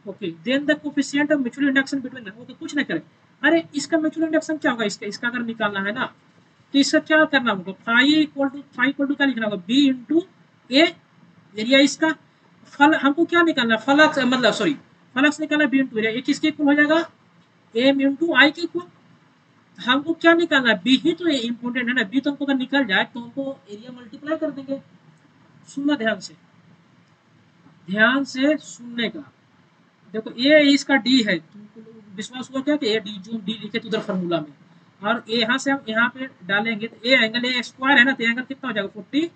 okay. Then the coefficient of mutual induction between them, okay, कुछ नहीं करें। अरे इसका म्यूचुअल इंडक्शन क्या होगा, इसका अगर निकालना है ना, तो इसका क्या करना होगा, फाई इक्वल टू क्या लिखना होगा, बी इंटू ए, एरिया इसका, फल हमको क्या निकालना है, फलक्स मतलब सॉरी, फलक्स निकालना बी इंटू एरिया, ये किसके इक्वल हो जाएगा, एम इंटू आई के इक्वल। हमको क्या निकालना है, बी ही तो इम्पोर्टेंट है ना, बी तो हमको अगर निकल जाए तो हमको एरिया मल्टीप्लाई कर देंगे। सुनना ध्यान से सुनने का, देखो ये इसका डी है, तुमको विश्वास हुआ क्या कि ये डी, जो डी लिखे तो उधर फॉर्मूला में, और यहाँ से हम यहाँ पे डालेंगे तो ए एंगल, ए स्क्वायर है ना, तो एंगल कितना हो जाएगा 45,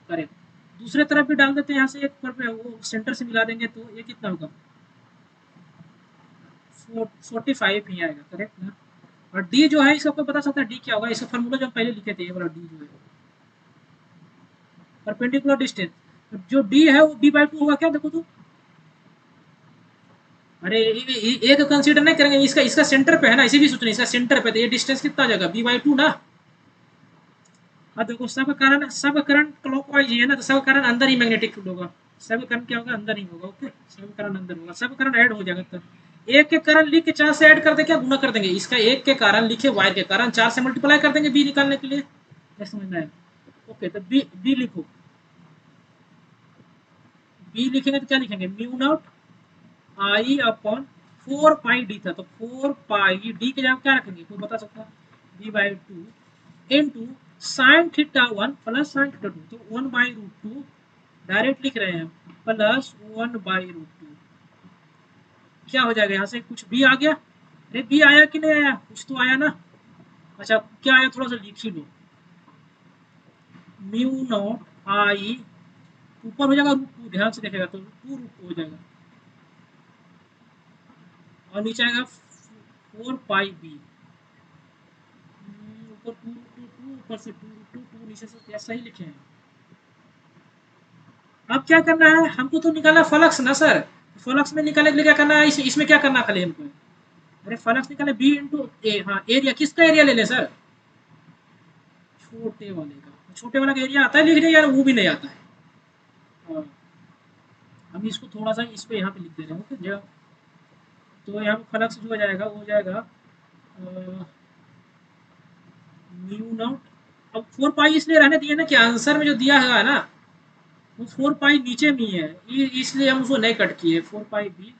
करेक्ट। दूसरे तरफ भी डाल देते हैं, यहाँ से एक पर वो सेंटर से मिला देंगे तो ये कितना होगा, 45 ही आएगा, करेक्ट ना। और डी जो है इसका कोई बता सकता है डी क्या होगा, इसका फॉर्मूला जो हम पहले लिखे थे, ये वाला डी जो है परपेंडिकुलर डिस्टेंस, जो डी है वो बी बाई टू होगा क्या, देखो तो, अरे एक कंसीडर नहीं करेंगे, इसका इसका सेंटर पे है ना, इसी भी सोचना, इसका सेंटर पे, तो ये डिस्टेंस कितना आ जाएगा, बी बाई टू ना। अब देखो सब करंट क्लॉकवाइज ही है ना, तो सब करंट अंदर ही मैग्नेटिक फील्ड होगा, सब करंट क्या होगा, अंदर ही होगा, ओके, सब करंट अंदर होगा, सब करंट ऐड हो जाएगा, तब एक के कारण लिख के 4 से ऐड कर दे, क्या गुना कर देंगे, इसका एक के कारण लिखे, वायर के कारण 4 से मल्टीप्लाई कर देंगे बी निकालने के लिए, समझना है, ओके। तो बी बी लिखो, बी लिखेंगे तो क्या लिखेंगे, mu naught I upon 4 pi D था, तो 4 पाई डी के जगह क्या रखेंगे, कोई बता सकता है, D by two into sine theta 1 plus sine theta 2, तो 1/√2 डायरेक्ट लिख रहे हैं, प्लस 1/√2, क्या हो जाएगा, यहाँ से कुछ भी आ गया, अरे बी आया कि नहीं आया, कुछ तो आया ना, अच्छा क्या आया थोड़ा सा लिख ही लो, म्यू नॉट आई ऊपर हो जाएगा √2, ध्यान से देखेगा तो 2√2 हो जाएगा, और नीचे आएगा 4 पाई बी, ऊपर 2√2 ऊपर से 2√2 नीचे से, ऐसा ही लिखे हैं। अब क्या करना है, हमको तो निकाला फलक्स ना सर, फलक्स में निकालने के लिए क्या करना है, इसमें क्या करना खाली हमको, अरे फलक्स निकाले बी इंटू ए, हाँ एरिया, किसका एरिया ले लें सर, छोटे वाले का, छोटे वाला का एरिया आता है लिखने, यार वो भी नहीं आता है, हाँ। हम इसको थोड़ा सा इस पे यहाँ पे लिख दे रहे हैं, ओके, तो यहाँ पे फलक्स जो हो जाएगा वो हो जाएगा म्यू नॉट, अब 4 पाई इसलिए रहने दिए ना कि आंसर में जो दिया है ना वो 4 पाई नीचे में ही है, इसलिए हम उसको नहीं कट किए, 4 पाई बी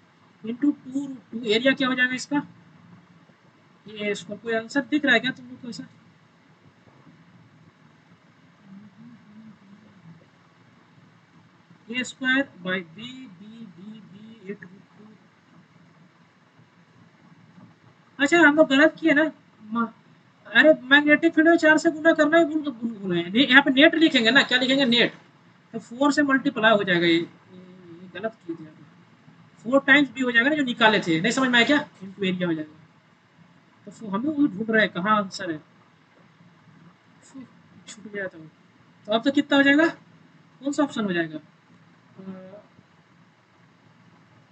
इंटू 2√2, एरिया क्या हो जाएगा इसका, ये इसको कोई आंसर दिख रहा है क्या तुमको कैसा, A square by B B B B eight root two. अच्छा हम लोग गलत किए ना। म- अरे मैग्नेटिक फील्ड में 4 से गुना करना ही भूल गए हैं। यहाँ पे नेट लिखेंगे ना, क्या लिखेंगे, नेट। तो 4 से मल्टीप्लाई हो जाएगा ये गलत किए थे। 4 टाइम्स भी हो जाएगा ना जो निकाले थे, नहीं समझ में आया क्या, इनटू एरिया हो जाएगा। तो हमें वो ढूंढ रहे हैं कहाँ आंसर है। छूट गया था वो। तो अब तो कितना हो जाएगा, कौन सा ऑप्शन हो जाएगा। अ,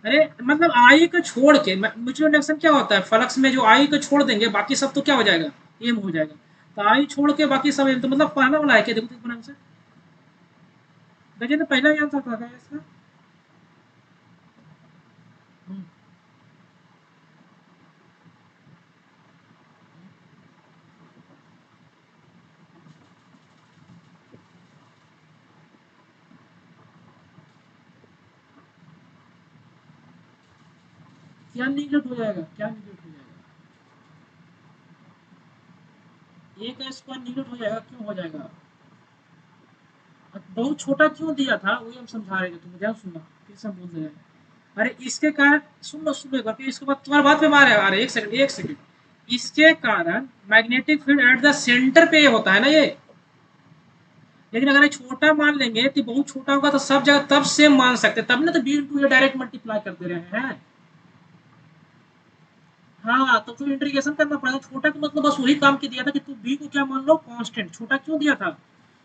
अरे मतलब आई को छोड़ के म्यूचुअल इंडक्शन क्या होता है, फ्लक्स में जो आई को छोड़ देंगे बाकी सब तो क्या हो जाएगा, एम हो जाएगा। तो आई छोड़ के बाकी सब एम, तो मतलब पहला वाला है क्या, देखो देखो आंसर। गजे तो पहला ही आंसर था क्या इसका। हम्म, क्या निगलेक्ट हो जाएगा, क्या निगलेक्ट हो जाएगा। ए का स्क्वायर निगलेक्ट हो जाएगा, क्यों हो जाएगा। बहुत छोटा क्यों दिया था वही हम समझा रहे थे, तुम ध्यान सुनना, फिर से हम बोल रहे हैं। अरे इसके कारण, सुन लो सुन लो एक बार, फिर इसके बाद तुम्हारे बात पे मारे, अरे एक सेकंड एक सेकंड। इसके कारण magnetic field at the centre पे होता है ना ये। लेकिन अगर ये छोटा मान लेंगे तो बहुत छोटा होगा तो सब जगह तब सेम मान सकते, तब ना तो बी इंटू ये डायरेक्ट मल्टीप्लाई कर दे रहे हैं। हाँ तो फिर इंटीग्रेशन करना पड़ेगा, छोटा का मतलब बस वही काम की दिया था कि तू बी को क्या मान लो, कांस्टेंट। छोटा क्यों दिया था,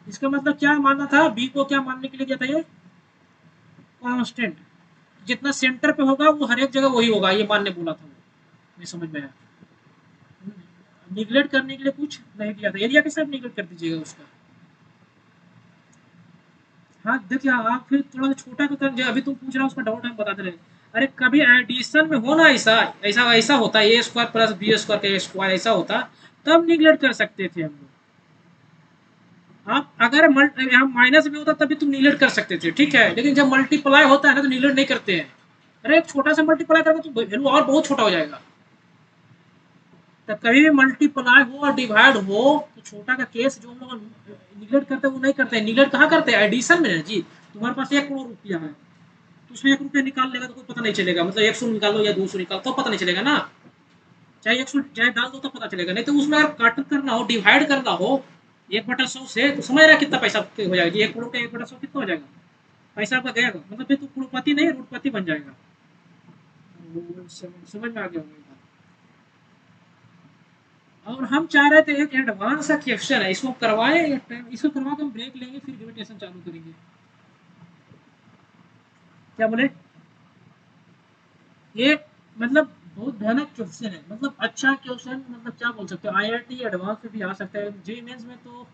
इसका मतलब क्या मानना था, बी को क्या मानने के लिए दिया था ये, कांस्टेंट। जितना सेंटर पे होगा वो हर एक जगह वही होगा, ये मानने बोला था वो। नहीं समझ में आया। निगलेक्ट करने के लिए कुछ नहीं दिया था, एरिया के साथ निगलेक्ट कर दीजिएगा उसका। हाँ देखिए आप फिर थोड़ा सा छोटा का कर, जो अभी तुम पूछ रहा हो उसका डाउट हम बताते रहे। अरे कभी एडिशन में हो ना, ऐसा ऐसा ऐसा होता है, ए स्क्वायर प्लस बी स्क्वायर का स्क्वायर ऐसा होता, तब निगलेक्ट कर सकते थे हम लोग। आप अगर यहाँ माइनस भी होता तभी तुम निगलेक्ट कर सकते थे, ठीक है, लेकिन जब मल्टीप्लाई होता है ना तो निगलेक्ट नहीं करते हैं। अरे एक छोटा सा मल्टीप्लाई करोगे तो वैल्यू और बहुत छोटा हो जाएगा। तो कभी भी मल्टीप्लाई हो और डिवाइड हो तो छोटा का केस जो हम लोग निगलेक्ट करते हैं वो नहीं करते हैं। निगलेक्ट कहाँ करते हैं, एडिशन में ना जी। तुम्हारे पास 1 करोड़ रुपया है, तो उसमें 1 रुपया निकाल लेगा तो कोई पता नहीं चलेगा, मतलब 100 निकालो या 200 निकालो तो पता नहीं चलेगा ना। चाहे 100 चाहे डाल दो तो पता चलेगा, नहीं तो उसमें अगर काट करना हो, डिवाइड करना हो 1/100 से, तो समझ रहा कितना पैसा हो जाएगा, 1 करोड़ का 1/100 कितना हो जाएगा, पैसा आपका गएगा, मतलब फिर तो करोड़पति नहीं रोडपति बन जाएगा। समझ में आ गया होगा। और हम चाह रहे थे एक एडवांस सा क्वेश्चन है, इसको करवाए, इसको करवा के हम ब्रेक लेंगे फिर डिविटेशन चालू करेंगे। क्या बोले, ये मतलब बहुत भयानक क्वेश्चन है, मतलब अच्छा क्वेश्चन, मतलब क्या बोल सकते हो, आईआईटी एडवांस में भी आ सकता है, जे मेंस में तो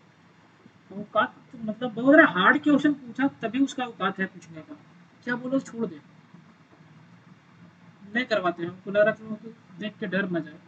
औकात, मतलब बहुत हार्ड क्वेश्चन पूछा तभी उसका औकात है पूछने का। क्या बोलो छोड़ दे, नहीं करवाते, हमको लग रहा था देख के डर न जाए।